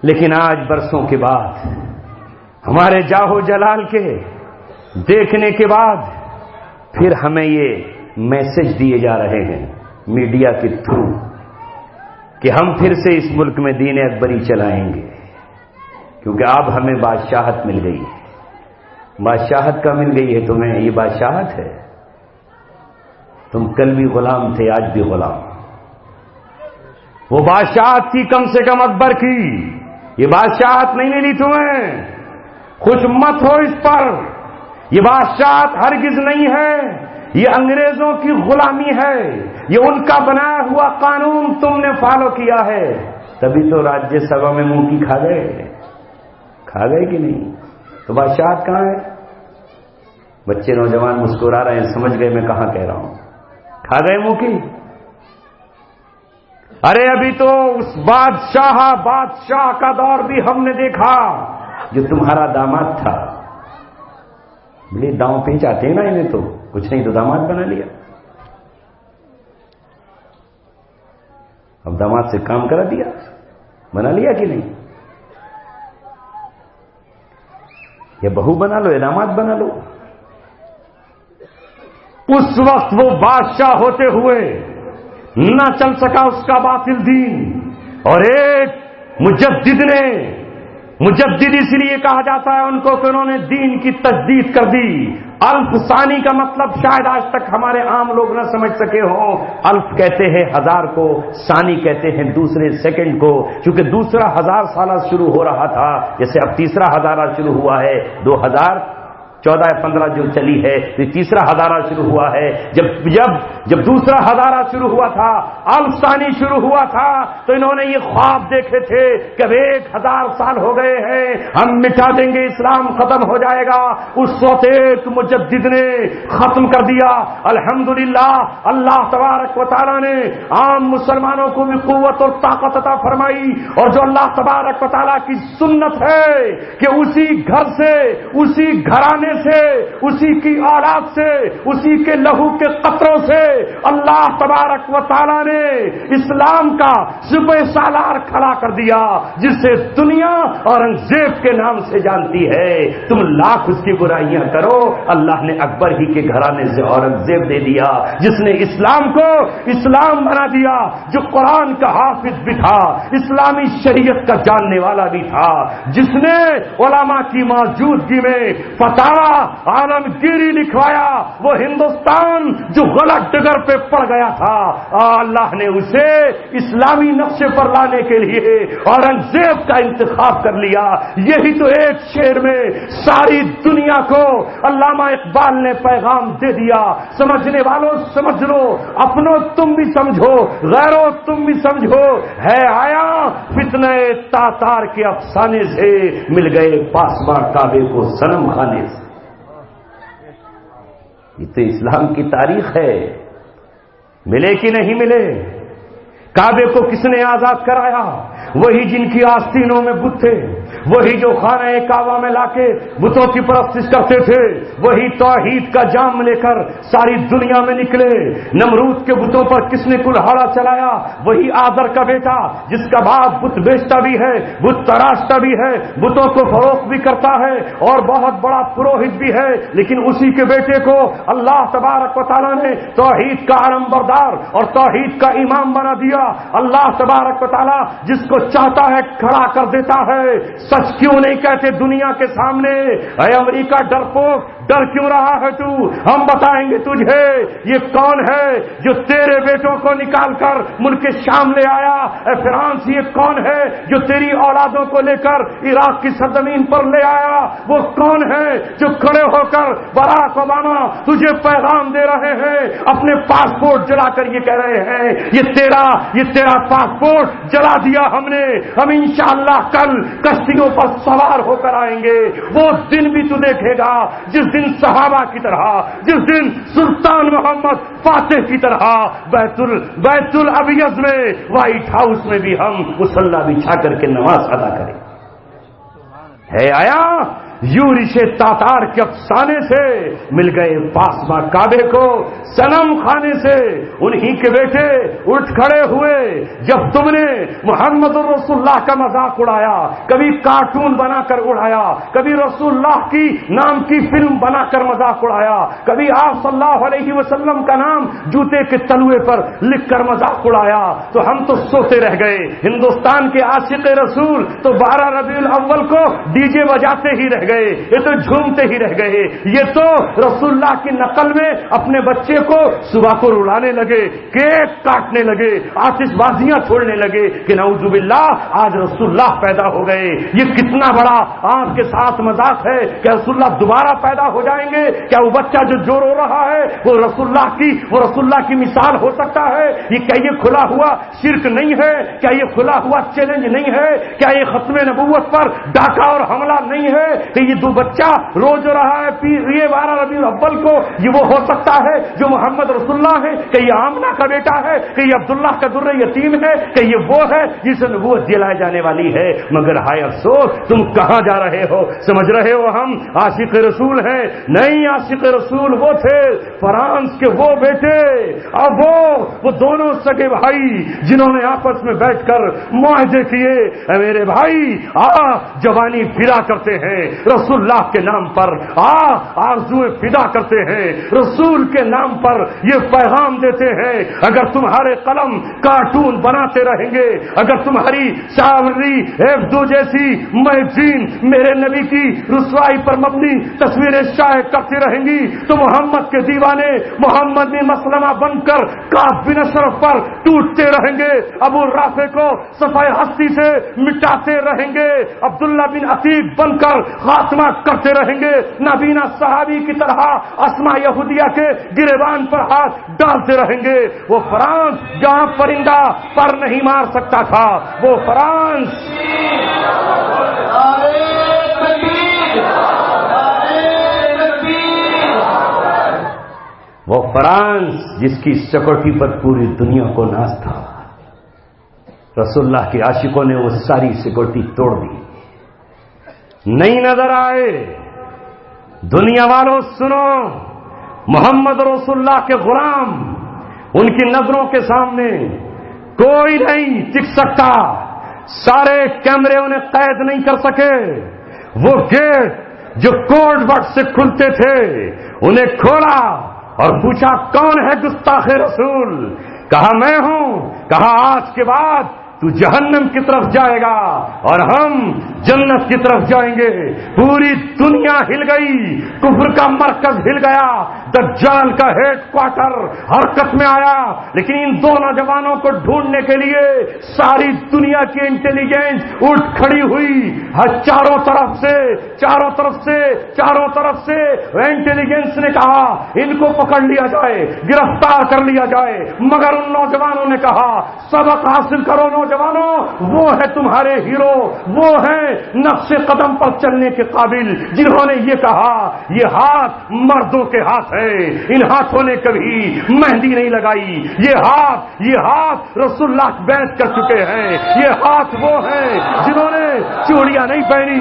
لیکن آج برسوں کے بعد، ہمارے جاہو جلال کے دیکھنے کے بعد، پھر ہمیں یہ میسج دیے جا رہے ہیں میڈیا کے تھرو کہ ہم پھر سے اس ملک میں دین اکبری چلائیں گے، کیونکہ اب ہمیں بادشاہت مل گئی ہے۔ بادشاہت کا مل گئی ہے تمہیں، یہ بادشاہت ہے؟ تم کل بھی غلام تھے، آج بھی غلام۔ وہ بادشاہت تھی کم سے کم اکبر کی، یہ بادشاہت نہیں ملی تمہیں، خوش مت ہو اس پر۔ یہ بادشاہت ہرگز نہیں ہے، یہ انگریزوں کی غلامی ہے، یہ ان کا بنایا ہوا قانون تم نے فالو کیا ہے، تبھی تو راجیہ سبھا میں منہ کی کھا گئے کہ نہیں؟ تو بادشاہت کہاں ہے؟ بچے نوجوان مسکرا رہے ہیں، سمجھ گئے میں کہاں کہہ رہا ہوں، کھا گئے منہ کی؟ ارے ابھی تو اس بادشاہ کا دور بھی ہم نے دیکھا جو تمہارا داماد تھا۔ بڑے داؤں پیچ آتے ہیں نا انہیں، تو کچھ نہیں تو داماد بنا لیا۔ اب داماد سے کام کرا دیا، بنا لیا کہ نہیں؟ یا بہو بنا لو یا داماد بنا لو۔ اس وقت وہ بادشاہ ہوتے ہوئے نہ چل سکا اس کا باطل دین، اور ایک مجدد اس لیے کہا جاتا ہے ان کو کہ انہوں نے دین کی تجدید کر دی۔ الف ثانی کا مطلب شاید آج تک ہمارے عام لوگ نہ سمجھ سکے ہوں۔ الف کہتے ہیں 1000 کو، ثانی کہتے ہیں دوسرے سیکنڈ کو، چونکہ دوسرا 1000 سالہ شروع ہو رہا تھا، جیسے اب تیسرا ہزارہ شروع ہوا ہے، 2014 یا 15 جو چلی ہے، تو تیسرا ہزارہ شروع ہوا ہے۔ جب دوسرا ہزارہ شروع ہوا تھا، الف ثانی شروع ہوا تھا، تو انہوں نے یہ خواب دیکھے تھے کہ اب 1000 سال ہو گئے ہیں، ہم مٹا دیں گے، اسلام ختم ہو جائے گا۔ اس وقت ایک مجدد نے ختم کر دیا۔ الحمدللہ اللہ تبارک و تعالیٰ نے عام مسلمانوں کو بھی قوت اور طاقت عطا فرمائی، اور جو اللہ تبارک و تعالیٰ کی سنت ہے کہ اسی گھر سے، اسی گھرانے سے، اسی کی اولاد سے، اسی کے لہو کے قطروں سے اللہ تبارک و تعالیٰ نے اسلام کا صبح سالار کھڑا کر دیا، جسے دنیا اورنگزیب کے نام سے جانتی ہے۔ تم لاکھ اس کی برائیاں کرو، اللہ نے اکبر ہی کے گھرانے سے اورنگزیب دے دیا، جس نے اسلام کو اسلام بنا دیا، جو قرآن کا حافظ بھی تھا، اسلامی شریعت کا جاننے والا بھی تھا، جس نے علماء کی موجودگی میں فتاوی عالمگیری لکھوایا۔ وہ ہندوستان جو غلط ڈگر پہ پڑ گیا تھا، اللہ نے اسے اسلامی نقشے پر لانے کے لیے اورنگزیب کا انتخاب کر لیا۔ یہی تو ایک شعر میں ساری دنیا کو علامہ اقبال نے پیغام دے دیا۔ سمجھنے والوں سمجھ لو، اپنوں تم بھی سمجھو، غیروں تم بھی سمجھو، ہے آیا فتنہ تاتار کے افسانے سے، مل گئے پاسباں کعبے کو صنم خانے سے۔ یہ تو اسلام کی تاریخ ہے. ملے کہ نہیں ملے؟ کعبے کو کس نے آزاد کرایا؟ وہی جن کی آستینوں میں بت تھے، وہی جو خانہ کعبہ میں لا کے بتوں کی پرستش کرتے تھے، وہی توحید کا جام لے کر ساری دنیا میں نکلے. نمرود کے بتوں پر کس نے کلہاڑا چلایا؟ وہی آذر کا بیٹا جس کا باپ بت بیچتا بھی ہے، بت تراشتا بھی ہے، بتوں کو فروخت بھی کرتا ہے اور بہت بڑا پروہت بھی ہے، لیکن اسی کے بیٹے کو اللہ تبارک و تعالیٰ نے توحید کا علم بردار اور توحید کا امام بنا دیا. اللہ تبارک و تعالیٰ جس کو چاہتا ہے کھڑا کر دیتا ہے. سچ کیوں نہیں کہتے دنیا کے سامنے؟ اے امریکہ ڈرپوک، ڈر کیوں رہا ہے تو؟ ہم بتائیں گے تجھے یہ کون ہے جو تیرے بیٹوں کو نکال کر ملک شام لے آیا. اے فرانس، یہ کون ہے جو تیری اولادوں کو لے کر عراق کی سرزمین پر لے آیا؟ وہ کون ہے جو کھڑے ہو کر باراک اوباما تجھے پیغام دے رہے ہیں، اپنے پاسپورٹ جلا کر یہ کہہ رہے ہیں یہ تیرا پاسپورٹ جلا دیا ہم نے، ہم انشاءاللہ کل کشتیوں پر سوار ہو کر آئیں گے. وہ دن بھی تو دیکھے گا جس دن صحابہ کی طرح، جس دن سلطان محمد فاتح کی طرح بیت الابیض میں، وائٹ ہاؤس میں بھی ہم مصلی بچھا کر کے نماز ادا کریں. ہے آیا یورش تاتار کے افسانے سے مل گئے پاسما کعبے کو صنم خانے سے. انہی کے بیٹے اٹھ کھڑے ہوئے جب تم نے محمد رسول اللہ کا مذاق اڑایا، کبھی کارٹون بنا کر اڑایا، کبھی رسول اللہ کی نام کی فلم بنا کر مذاق اڑایا، کبھی آپ صلی اللہ علیہ وسلم کا نام جوتے کے تلوے پر لکھ کر مذاق اڑایا، تو ہم تو سوتے رہ گئے. ہندوستان کے عاشق رسول تو 12 ربیع الاول کو ڈی جے بجاتے ہی رہ گئے، یہ تو جھومتے ہی رہ گئے. یہ تو رسول اللہ کی نقل میں اپنے بچے کو صبح کو رلانے لگے، کیک کاٹنے لگے، آتش بازیاں چھوڑنے لگے کہ نعوذ باللہ آج رسول اللہ پیدا ہو گئے. یہ کتنا بڑا آپ کے ساتھ مذاق ہے کہ رسول اللہ دوبارہ پیدا ہو جائیں گے. کیا وہ بچہ جو رو رہا ہے وہ رسول اللہ کی مثال ہو سکتا ہے؟ کیا یہ کھلا ہوا شرک نہیں ہے؟ کیا یہ کھلا ہوا چیلنج نہیں ہے؟ کیا یہ ختم نبوت پر ڈاکہ اور حملہ نہیں ہے کہ یہ دو بچہ رو جو رہا ہے یہ 12 ربیع الاول کو یہ وہ ہو سکتا ہے جو محمد رسول اللہ ہے؟ کہ یہ آمنہ کا بیٹا ہے؟ کہ یہ عبداللہ کا در یتیم ہے؟ کہ یہ وہ ہے جسے نبوت دلائے جانے والی ہے؟ مگر ہائے افسوس، تم کہاں جا رہے ہو؟ سمجھ رہے ہو ہم عاشق رسول ہیں؟ نہیں، عاشق رسول وہ تھے فرانس کے وہ بیٹے، اب وہ دونوں سگے بھائی جنہوں نے آپس میں بیٹھ کر معاہدے کیے، اے میرے بھائی جوانی فدا کرتے ہیں رسول اللہ کے نام پر، آرزویں فدا کرتے ہیں رسول کے نام پر، یہ پیغام دیتے ہیں اگر تمہارے قلم کارٹون بناتے رہیں گے، اگر تمہاری شاوری F2 جیسی میگزین میرے نبی کی رسوائی پر مبنی تصویریں شائع کرتی رہیں گی، تو محمد کے دیوانے محمد بن مسلمہ بن کر کعب بن اشرف پر ٹوٹتے رہیں گے، ابو رافع کو صفحہ ہستی سے مٹاتے رہیں گے، عبداللہ بن عتیق بن کر خاتمہ کرتے رہیں گے، نابینا صحابی کی طرح اسماء یہودیہ کے گریبان پر ہاتھ ڈالتے رہیں گے. وہ فرانس جہاں پرندہ پر نہیں مار سکتا تھا، وہ فرانس جس کی سیکورٹی پر پوری دنیا کو ناز تھا، رسول اللہ کے عاشقوں نے وہ ساری سیکورٹی توڑ دی. نہیں نظر آئے. دنیا والوں سنو، محمد رسول اللہ کے غلام، ان کی نظروں کے سامنے کوئی نہیں ٹک سکتا. سارے کیمرے انہیں قید نہیں کر سکے. وہ گیٹ جو کوڈ ورڈ سے کھلتے تھے انہیں کھولا اور پوچھا کون ہے گستاخ رسول؟ کہا میں ہوں. کہا آج کے بعد تو جہنم کی طرف جائے گا اور ہم جنت کی طرف جائیں گے. پوری دنیا ہل گئی، کفر کا مرکز ہل گیا، دجال کا ہیڈ کوارٹر حرکت میں آیا. لیکن ان دو نوجوانوں کو ڈھونڈنے کے لیے ساری دنیا کی انٹیلیجنس اٹھ کھڑی ہوئی. چاروں طرف سے انٹیلیجنس نے کہا ان کو پکڑ لیا جائے، گرفتار کر لیا جائے. مگر ان نوجوانوں نے کہا سبق حاصل کرو نوجوانوں وہ ہے تمہارے ہیرو، وہ ہیں نقش قدم پر چلنے کے قابل، جنہوں نے یہ کہا یہ ہاتھ مردوں کے ہاتھ ہے، ان ہاتھوں نے کبھی مہندی نہیں لگائی، یہ ہاتھ رسول اللہ بیعت کر چکے ہیں، یہ ہاتھ وہ ہیں جنہوں نے چوڑیاں نہیں پہنی۔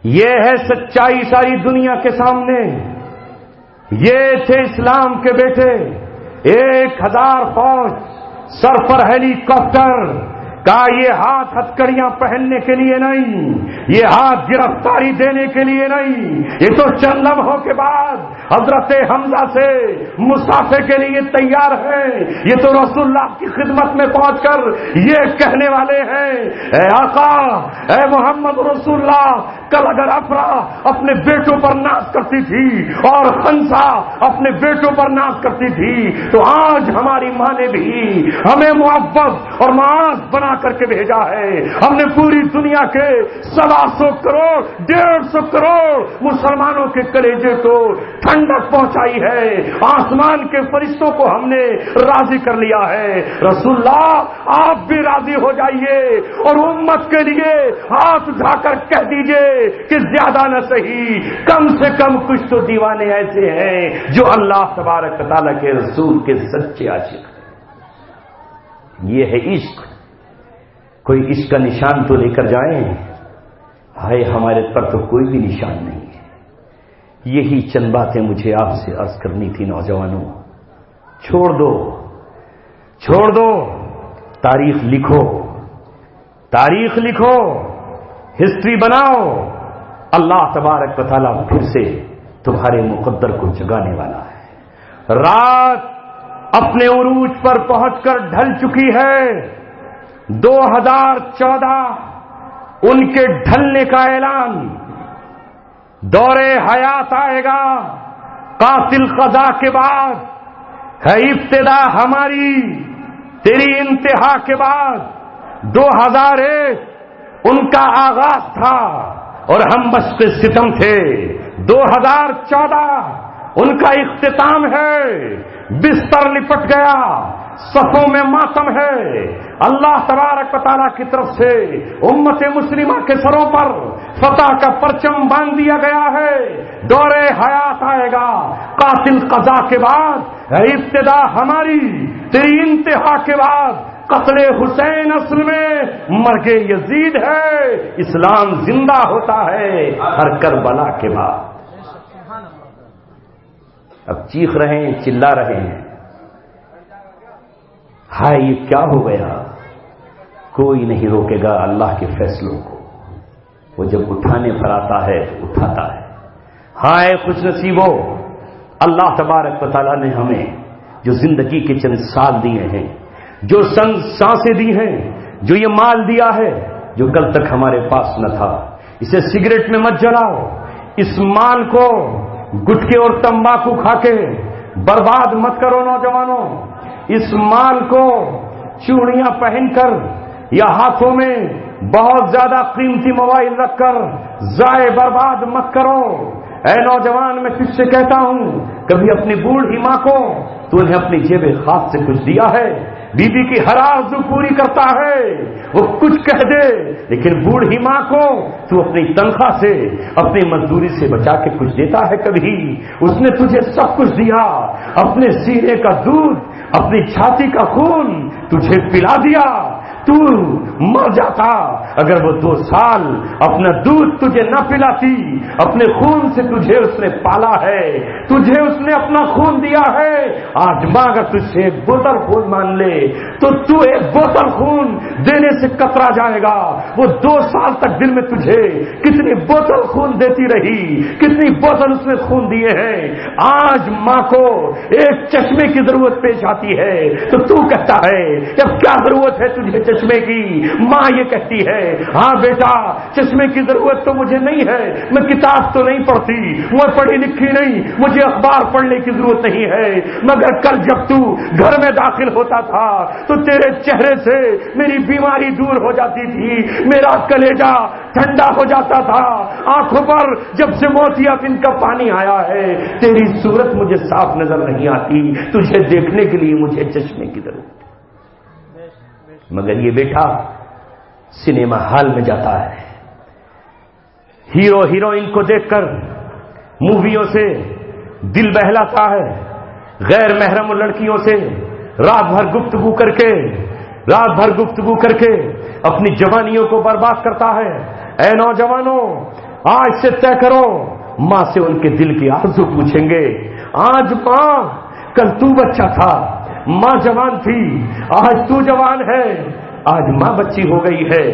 یہ ہے سچائی ساری دنیا کے سامنے، یہ تھے اسلام کے بیٹے، 1000 فوج سر پر ہیلی کاپٹر کا، یہ ہاتھ ہتکڑیاں پہننے کے لیے نہیں، یہ ہاتھ گرفتاری دینے کے لیے نہیں، یہ تو چند لمحوں کے بعد حضرت حمزہ سے مسافے کے لیے تیار ہیں، یہ تو رسول اللہ کی خدمت میں پہنچ کر یہ کہنے والے ہیں اے آقا، اے محمد رسول اللہ، کل اگر افرا اپنے بیٹوں پر ناز کرتی تھی اور خنسا اپنے بیٹوں پر ناز کرتی تھی، تو آج ہماری ماں نے بھی ہمیں معوض اور معاذ بنا کر کے بھیجا ہے۔ ہم نے پوری دنیا کے 125 کروڑ 150 کروڑ مسلمانوں کے کلیجے کو ٹھنڈک پہنچائی ہے، آسمان کے فرشتوں کو ہم نے راضی کر لیا ہے۔ رسول اللہ آپ بھی راضی ہو جائیے اور امت کے لیے ہاتھ اٹھا کر کہہ دیجئے کہ زیادہ نہ صحیح کم سے کم کچھ تو دیوانے ایسے ہیں جو اللہ تبارک و تعالیٰ کے رسول کے سچے عاشق ہیں۔ یہ ہے عشق، کوئی عشق کا نشان تو لے کر جائیں، ہائے ہمارے پر تو کوئی بھی نشان نہیں ہے۔ یہی چند باتیں مجھے آپ سے عرض کرنی تھی نوجوانوں، چھوڑ دو تاریخ لکھو، ہسٹری بناؤ، اللہ تبارک و تعالیٰ پھر سے تمہارے مقدر کو جگانے والا ہے۔ رات اپنے عروج پر پہنچ کر ڈھل چکی ہے، 2014 ان کے ڈھلنے کا اعلان، دور حیات آئے گا، قاتل قضا کے بعد ہے ابتدا ہماری، تیری انتہا کے بعد 2001 ان کا آغاز تھا اور ہم مشق ستم تھے، 2014 ان کا اختتام ہے، بستر لپٹ گیا، صفوں میں ماتم ہے، اللہ تبارک و تعالیٰ کی طرف سے امت مسلمہ کے سروں پر فتح کا پرچم باندھ دیا گیا ہے، دور حیات آئے گا، قاتل قضا کے بعد ہے ابتدا ہماری، تیری انتہا کے بعد قتل حسین اصل میں مرگ یزید ہے، اسلام زندہ ہوتا ہے ہر کربلا کے بعد۔ اب چیخ رہے ہیں، چلا رہے ہیں، ہائے یہ کیا ہو گیا؟ کوئی نہیں روکے گا اللہ کے فیصلوں کو، وہ جب اٹھانے پر آتا ہے اٹھاتا ہے۔ ہائے خوش نصیبو، اللہ تبارک و تعالیٰ نے ہمیں جو زندگی کے چند سال دیے ہیں، جو سانسیں دی ہیں، جو یہ مال دیا ہے جو کل تک ہمارے پاس نہ تھا، اسے سگریٹ میں مت جلاؤ، اس مال کو گٹکے اور تمباکو کھا کے برباد مت کرو نوجوانوں، اس مال کو چوڑیاں پہن کر یا ہاتھوں میں بہت زیادہ قیمتی موبائل رکھ کر ضائع برباد مت کرو۔ اے نوجوان میں تجھ سے کہتا ہوں، کبھی اپنی بوڑھی ماں کو تو انہیں اپنی جیب خاص سے کچھ دیا ہے؟ بی بی کی ہر آرزو پوری کرتا ہے، وہ کچھ کہہ دے، لیکن بوڑھی ماں کو تو اپنی تنخواہ سے اپنی مزدوری سے بچا کے کچھ دیتا ہے؟ کبھی اس نے تجھے سب کچھ دیا، اپنے سینے کا دودھ، اپنی چھاتی کا خون تجھے پلا دیا، تو مر جاتا اگر وہ 2 سال اپنا دودھ تجھے نہ پلاتی، اپنے خون سے تجھے اس نے پالا ہے، تجھے اس نے اپنا خون دیا ہے۔ آج ماں اگر تجھ سے 1 بوتل خون مان لے تو تو 1 بوتل خون دینے سے کترا جائے گا۔ وہ 2 سال تک دن میں تجھے کتنی بوتل خون دیتی رہی، کتنی بوتل اس نے خون دیے ہیں۔ آج ماں کو 1 چشمے کی ضرورت پیش آتی ہے تو تو کہتا ہے کہ اب کیا ضرورت ہے تجھے چشمے کی۔ ماں یہ کہتی ہے ہاں بیٹا چشمے کی ضرورت تو مجھے نہیں ہے، میں کتاب تو نہیں پڑھتی، میں پڑھی لکھی نہیں، مجھے اخبار پڑھنے کی ضرورت نہیں ہے، مگر کل جب تو گھر میں داخل ہوتا تھا تو تیرے چہرے سے میری بیماری دور ہو جاتی تھی، میرا کلیجہ ٹھنڈا ہو جاتا تھا، آنکھوں پر جب سے موتیا بن کا پانی آیا ہے تیری صورت مجھے صاف نظر نہیں آتی، تجھے دیکھنے کے لیے مجھے چشمے کی ضرورت ہے۔ مگر یہ بیٹا سنیما ہال میں جاتا ہے، ہیرو ہیروئن کو دیکھ کر موویوں سے دل بہلاتا ہے، غیر محرم لڑکیوں سے رات بھر گفتگو کر کے اپنی جوانیوں کو برباد کرتا ہے۔ اے نوجوانوں آج سے طے کرو، ماں سے ان کے دل کی آرزو پوچھیں گے، آج ماں کل تو بچہ تھا، ماں جوان تھی، آج تو جوان ہے، آج ماں بچی ہو گئی ہے،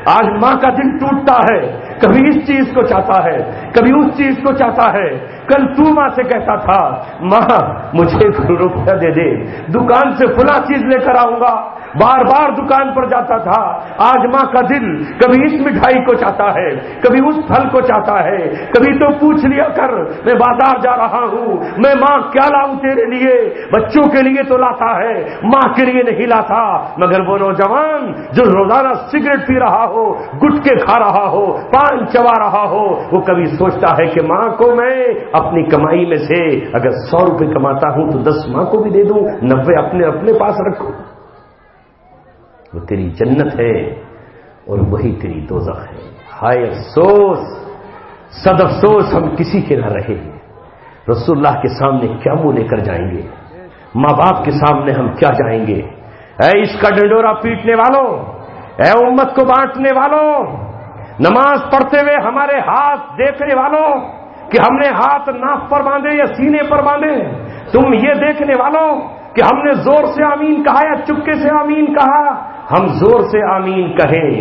آج ماں کا دل ٹوٹتا ہے، کبھی اس چیز کو چاہتا ہے کبھی اس چیز کو چاہتا ہے۔ کل تو ماں سے کہتا تھا ماں مجھے روپیہ دے دے، دکان سے فلاں چیز لے کر آؤں گا، بار بار دکان پر جاتا تھا، آج ماں کا دل کبھی اس مٹھائی کو چاہتا ہے کبھی اس پھل کو چاہتا ہے، کبھی تو پوچھ لیا کر میں بازار جا رہا ہوں میں ماں کیا لاؤں تیرے لیے، بچوں کے لیے تو لاتا ہے ماں کے لیے نہیں لاتا۔ مگر وہ نوجوان جو روزانہ سگریٹ پی رہا ہو، گٹکے کھا رہا ہو، پان چبا رہا ہو، وہ کبھی سوچتا ہے کہ ماں کو میں اپنی کمائی میں سے اگر 100 روپے کماتا ہوں تو 10 ماں کو بھی دے دوں، 90 اپنے پاس رکھوں۔ وہ تیری جنت ہے اور وہی تیری دوزخ ہے۔ ہائے افسوس، صد افسوس ہم کسی کے نہ رہے، رسول اللہ کے سامنے کیا منہ لے کر جائیں گے، ماں باپ کے سامنے ہم کیا جائیں گے۔ اے اس کا ڈنڈورا پیٹنے والوں، اے امت کو بانٹنے والوں، نماز پڑھتے ہوئے ہمارے ہاتھ دیکھنے والوں کہ ہم نے ہاتھ ناف پر باندھے یا سینے پر باندھے، تم یہ دیکھنے والوں کہ ہم نے زور سے آمین کہا یا چپکے سے آمین کہا، ہم زور سے آمین کہیں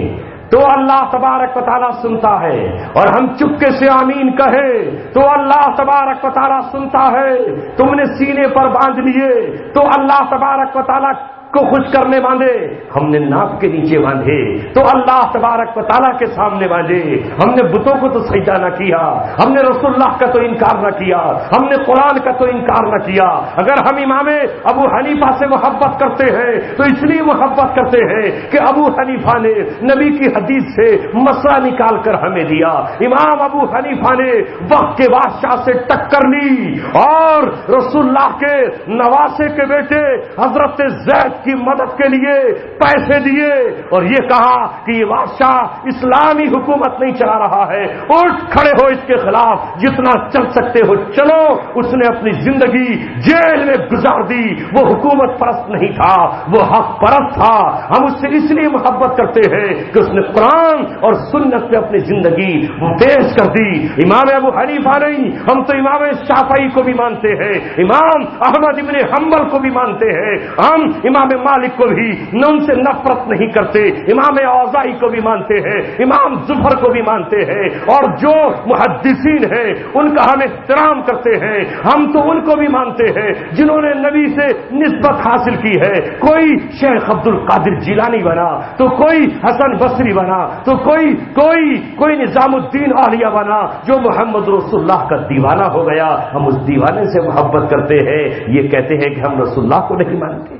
تو اللہ تبارک و تعالیٰ سنتا ہے، اور ہم چپکے سے آمین کہیں تو اللہ تبارک و تعالیٰ سنتا ہے۔ تم نے سینے پر باندھ لیے تو اللہ تبارک و تعالیٰ کو خوش کرنے باندھے، ہم نے ناک کے نیچے باندھے تو اللہ تبارک و تعالیٰ کے سامنے باندھے، ہم نے بتوں کو تو سجدہ نہ کیا، ہم نے رسول اللہ کا تو انکار نہ کیا، ہم نے قرآن کا تو انکار نہ کیا۔ اگر ہم امام ابو حنیفہ سے محبت کرتے ہیں تو اس لیے محبت کرتے ہیں کہ ابو حنیفہ نے نبی کی حدیث سے مسئلہ نکال کر ہمیں دیا، امام ابو حنیفہ نے وقت کے بادشاہ سے ٹکر لی اور رسول اللہ کے نواسے کے بیٹے حضرت زید کی مدد کے لیے پیسے دیے اور یہ کہا کہ یہ بادشاہ اسلامی حکومت نہیں چلا رہا ہے، اٹھ کھڑے ہو اس کے خلاف، جتنا چل سکتے ہو چلو۔ اس نے اپنی زندگی جیل میں گزار دی، وہ حکومت پرست نہیں تھا، وہ حق پرست تھا۔ ہم اس سے اس لیے محبت کرتے ہیں کہ اس نے قرآن اور سنت پہ اپنی زندگی وہ پیش کر دی۔ امام ابو حنیفہ نہیں، ہم تو امام شافعی کو بھی مانتے ہیں، امام احمد ابن حنبل کو بھی مانتے ہیں، ہم امام مالک کو بھی ان سے نفرت نہیں کرتے، امام اوزاعی کو بھی مانتے ہیں، امام زفر کو بھی مانتے ہیں، اور جو محدثین ہیں ان کا ہم احترام کرتے ہیں، ہم تو ان کو بھی مانتے ہیں جنہوں نے نبی سے نسبت حاصل کی ہے۔ کوئی شیخ عبد القادر جیلانی بنا تو کوئی حسن بصری بنا تو کوئی نظام الدین اولیاء بنا، جو محمد رسول اللہ کا دیوانہ ہو گیا ہم اس دیوانے سے محبت کرتے ہیں، یہ کہتے ہیں کہ ہم رسول اللہ کو نہیں مانتے۔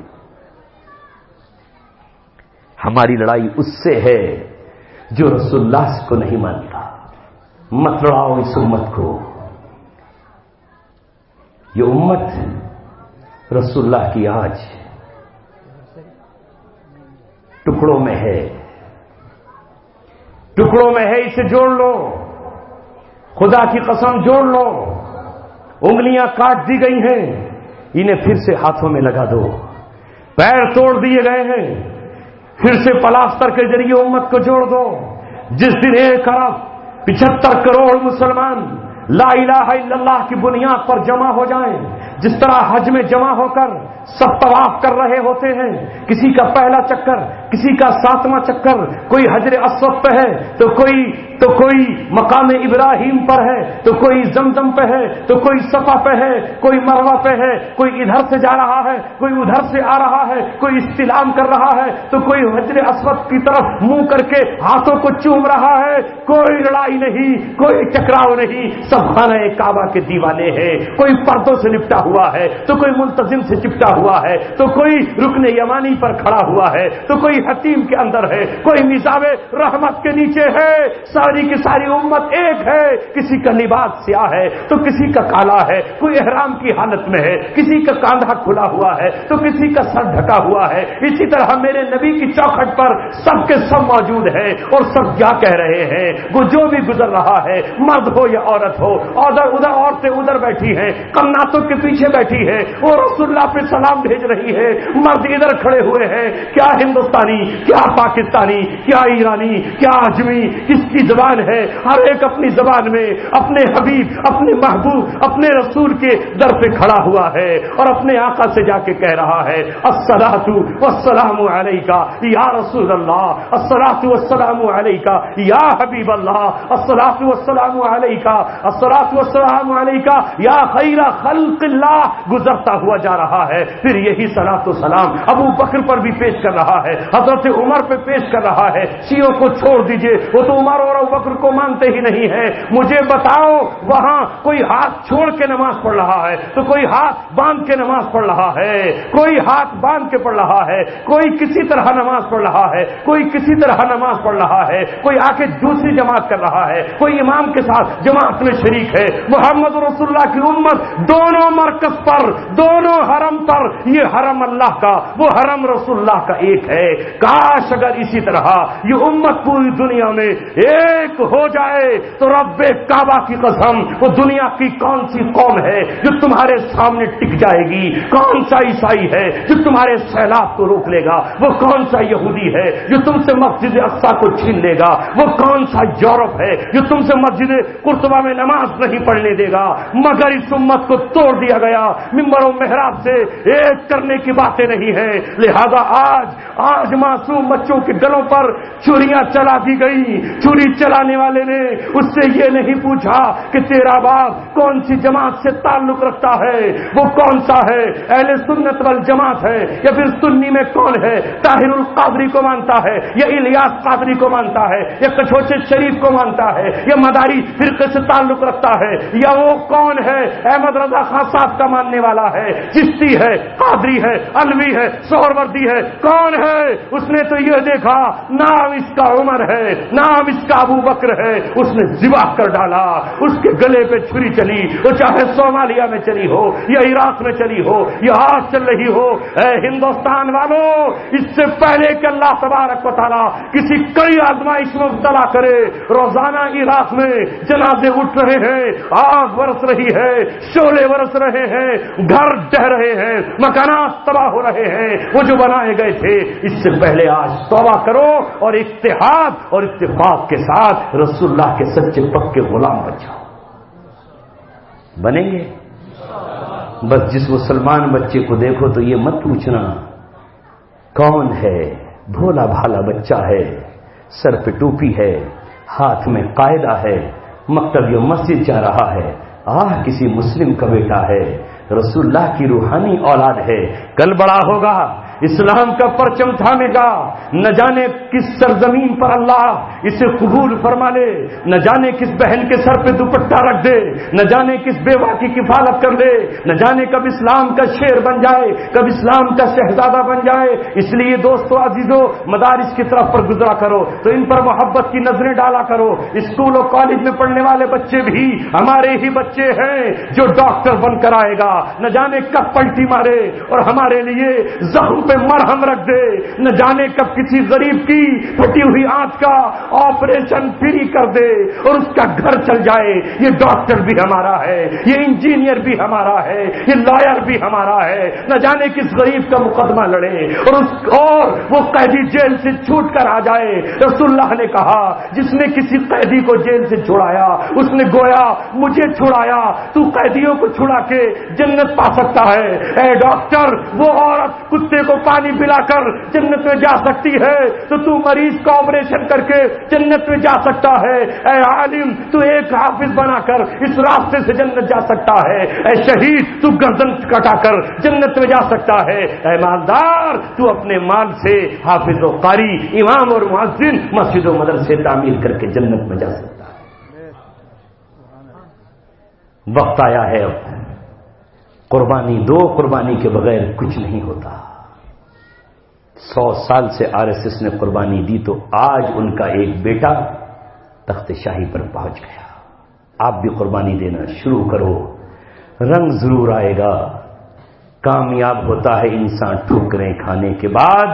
ہماری لڑائی اس سے ہے جو رسول اللہ کو نہیں مانتا۔ مت لڑاؤ اس امت کو، یہ امت رسول اللہ کی آج ٹکڑوں میں ہے، اسے جوڑ لو، خدا کی قسم جوڑ لو، انگلیاں کاٹ دی گئی ہیں، انہیں پھر سے ہاتھوں میں لگا دو، پیر توڑ دیے گئے ہیں، پھر سے پلاسٹر کے ذریعے امت کو جوڑ دو۔ جس دن 1.75 کروڑ مسلمان لا الہ الا اللہ کی بنیاد پر جمع ہو جائیں، جس طرح حج میں جمع ہو کر سب طواف کر رہے ہوتے ہیں، کسی کا پہلا چکر، کسی کا 7واں چکر، کوئی حجر اسود پہ ہے تو کوئی مقام ابراہیم پر ہے، تو کوئی زمزم پہ ہے، تو کوئی صفا پہ ہے، کوئی مروہ پہ ہے، کوئی ادھر سے جا رہا ہے، کوئی ادھر سے آ رہا ہے، کوئی استلام کر رہا ہے، تو کوئی حجر اسود کی طرف منہ کر کے ہاتھوں کو چوم رہا ہے۔ کوئی لڑائی نہیں، کوئی ٹکراؤ نہیں، سب خانہ کعبہ کے دیوانے ہیں۔ کوئی پردوں سے لپٹا ہوا ہے، تو کوئی ملتزم سے چپٹا ہوا ہے، تو کوئی رکن یمانی پر کھڑا ہوا ہے، تو کوئی حتیم کے اندر ہے، کوئی مزاب رحمت کے نیچے ہے۔ ساری کی ساری امت ایک ہے۔ کسی کا لباس سیاہ ہے تو کسی کا کالا ہے، کوئی احرام کی حالت میں ہے، کسی کا کاندھا کھلا ہوا ہے تو کسی کا سر ڈھکا ہوا ہے۔ اسی طرح میرے نبی کی چوکھٹ پر سب کے سب موجود ہیں اور سب کیا کہہ رہے ہیں۔ وہ جو بھی گزر رہا ہے، مرد ہو یا عورت ہو، ادھر عورتیں ادھر بیٹھی ہیں، قناتوں کے پیچھے بیٹھی ہے، وہ رسول اللہ پہ سلام بھیج رہی ہے، مرد ادھر کھڑے ہوئے ہیں۔ کیا ہندوستانی، کیا پاکستانی، کیا ایرانی، کیا اجمی، کس کی زبان ہے، ہر ایک اپنی زبان میں اپنے حبیب، اپنے محبوب، اپنے رسول کے در پہ کھڑا ہوا ہے اور اپنے آقا سے جا کے کہہ رہا ہے الصلاۃ والسلام علیکہ یا رسول اللہ، الصلاۃ والسلام علیکہ یا حبیب اللہ، الصلاۃ والسلام علیکہ، الصلاۃ والسلام علیکہ یا خیر خلق اللہ گزرتا ہوا جا رہا ہے۔ پھر یہی صلاۃ و سلام ابو بکر پر بھی پیش کر رہا ہے، حضرت عمر پہ پیش کر رہا ہے۔ شیعوں کو چھوڑ دیجئے، وہ تو عمر اور ابو بکر کو مانتے ہی نہیں ہے۔ مجھے بتاؤ وہاں کوئی ہاتھ چھوڑ کے نماز پڑھ رہا ہے تو کوئی ہاتھ باندھ کے نماز پڑھ رہا ہے، کوئی ہاتھ باندھ کے پڑھ رہا ہے، کوئی کسی طرح نماز پڑھ رہا ہے، کوئی کسی طرح نماز پڑھ رہا ہے، کوئی آ کے دوسری جماعت کر رہا ہے، کوئی امام کے ساتھ جماعت میں شریک ہے۔ محمد رسول اللہ کی امت دونوں مرکز پر، دونوں حرم پر، یہ حرم اللہ کا، وہ حرم رسول اللہ کا ایک ہے۔ کاش اگر اسی طرح یہ امت پوری دنیا میں ایک ہو جائے تو رب کعبہ کی قسم وہ دنیا کی کون سی قوم ہے جو تمہارے سامنے ٹک جائے گی؟ کون سا عیسائی ہے جو تمہارے سیلاب کو روک لے گا؟ وہ کون سا یہودی ہے جو تم سے مسجد اقصی کو چھین لے گا؟ وہ کون سا یورپ ہے جو تم سے مسجد قرطبہ میں نماز نہیں پڑھنے دے گا؟ مگر اس امت کو توڑ دیا گیا، ممبر و محراب سے ایک کرنے کی باتیں نہیں ہیں۔ لہذا آج معصوم بچوں کے گلوں پر چھریاں چلا دی گئی۔ چھری چلانے والے نے اس سے یہ نہیں پوچھا کہ تیرا باپ کون سی جماعت سے تعلق رکھتا ہے، وہ کون سا ہے، اہل سنت والجماعت ہے یا پھر سنی میں کون ہے، طاہر القادری کو مانتا ہے یا الیاس قادری کو مانتا ہے یا کچھوچے شریف کو مانتا ہے یا مداری فرقے سے تعلق رکھتا ہے، یا وہ کون ہے احمد رضا خان صاحب کا ماننے والا ہے، چشتی ہے، قادری ہے، علوی ہے، سہروردی ہے، کون ہے؟ اس نے تو یہ دیکھا نام اس کا عمر ہے، نام اس کا ابو بکر ہے، اس نے ذبح کر ڈالا، اس کے گلے پہ چھری چلی، وہ چاہے صومالیہ میں چلی ہو یا عراق میں چلی ہو یا آج چل رہی ہو۔ اے ہندوستان والوں، اس سے پہلے کہ اللہ تبارک و تعالیٰ کسی کڑی آزمائش میں مبتلا کرے، روزانہ عراق میں جنازے اٹھ رہے ہیں، آگ برس رہی ہے، شعلے برس رہے ہیں، گھر ڈہ رہے ہیں، مکانات تباہ ہو رہے ہیں، وہ جو بنائے گئے تھے۔ اس سے پہلے آج توبہ کرو اور اتحاد اور اتفاق کے ساتھ رسول اللہ کے سچے پکے غلام بن جاؤ۔ بنیں گے؟ بس جس مسلمان بچے کو دیکھو تو یہ مت پوچھنا کون ہے، بھولا بھالا بچہ ہے، سر پہ ٹوپی ہے، ہاتھ میں قاعدہ ہے، مکتب یا مسجد جا رہا ہے، کسی مسلم کا بیٹا ہے، رسول اللہ کی روحانی اولاد ہے، کل بڑا ہوگا، اسلام کا پرچم تھامے گا، نہ جانے کس سرزمین پر اللہ اسے قبول فرما لے، نہ جانے کس بہن کے سر پہ دوپٹہ رکھ دے، نہ جانے کس بیوہ کی کفالت کر لے، نہ جانے کب اسلام کا شیر بن جائے، کب اسلام کا شہزادہ بن جائے۔ اس لیے دوستو عزیزو، مدارس کی طرف پر گزرا کرو تو ان پر محبت کی نظریں ڈالا کرو۔ اسکول اور کالج میں پڑھنے والے بچے بھی ہمارے ہی بچے ہیں، جو ڈاکٹر بن کر آئے گا، نہ جانے کب پلٹی مارے اور ہمارے لیے زخم پہ مرہم رکھ دے، نہ جانے کب کسی غریب کی پھٹی ہوئی آنکھ کا آپریشن فری کر دے اور اس کا گھر چل جائے۔ یہ ڈاکٹر بھی ہمارا ہے، یہ انجینئر بھی ہمارا ہے، یہ لائر بھی ہمارا ہے۔ نہ جانے کس غریب کا مقدمہ لڑے اور وہ قیدی جیل سے چھوٹ کر آ جائے۔ رسول اللہ نے کہا جس نے کسی قیدی کو جیل سے چھڑایا اس نے گویا مجھے چھڑایا، تو قیدیوں کو چھڑا کے جنت پا سکتا ہے۔ اے ڈاکٹر، وہ عورت کتے کو پانی پلا کر جنت میں جا سکتی ہے تو تو مریض کا آپریشن کر کے جنت میں جا سکتا ہے۔ اے عالم، تو ایک حافظ بنا کر اس راستے سے جنت جا سکتا ہے۔ اے شہید، تو گردن کٹا کر جنت میں جا سکتا ہے۔ اے مالدار، تو اپنے مال سے حافظ و قاری، امام اور مؤذن، مسجد و مدرسے تعمیر کر کے جنت میں جا سکتا ہے۔ وقت آیا ہے اب قربانی دو، قربانی کے بغیر کچھ نہیں ہوتا۔ 100 سال سے RSS نے قربانی دی تو آج ان کا ایک بیٹا تخت شاہی پر پہنچ گیا۔ آپ بھی قربانی دینا شروع کرو، رنگ ضرور آئے گا۔ کامیاب ہوتا ہے انسان ٹھوکریں کھانے کے بعد،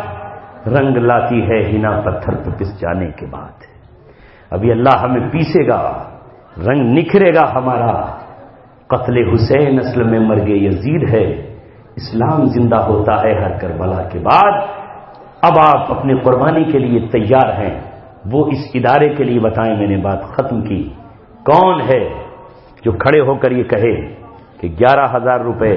رنگ لاتی ہے ہنا پتھر پہ پس جانے کے بعد۔ ابھی اللہ ہمیں پیسے گا، رنگ نکھرے گا ہمارا۔ قتل حسین اصل میں مرگ یزید ہے، اسلام زندہ ہوتا ہے ہر کربلا کے بعد۔ اب آپ اپنی قربانی کے لیے تیار ہیں؟ وہ اس ادارے کے لیے بتائیں، میں نے بات ختم کی۔ کون ہے جو کھڑے ہو کر یہ کہے کہ 11,000 روپے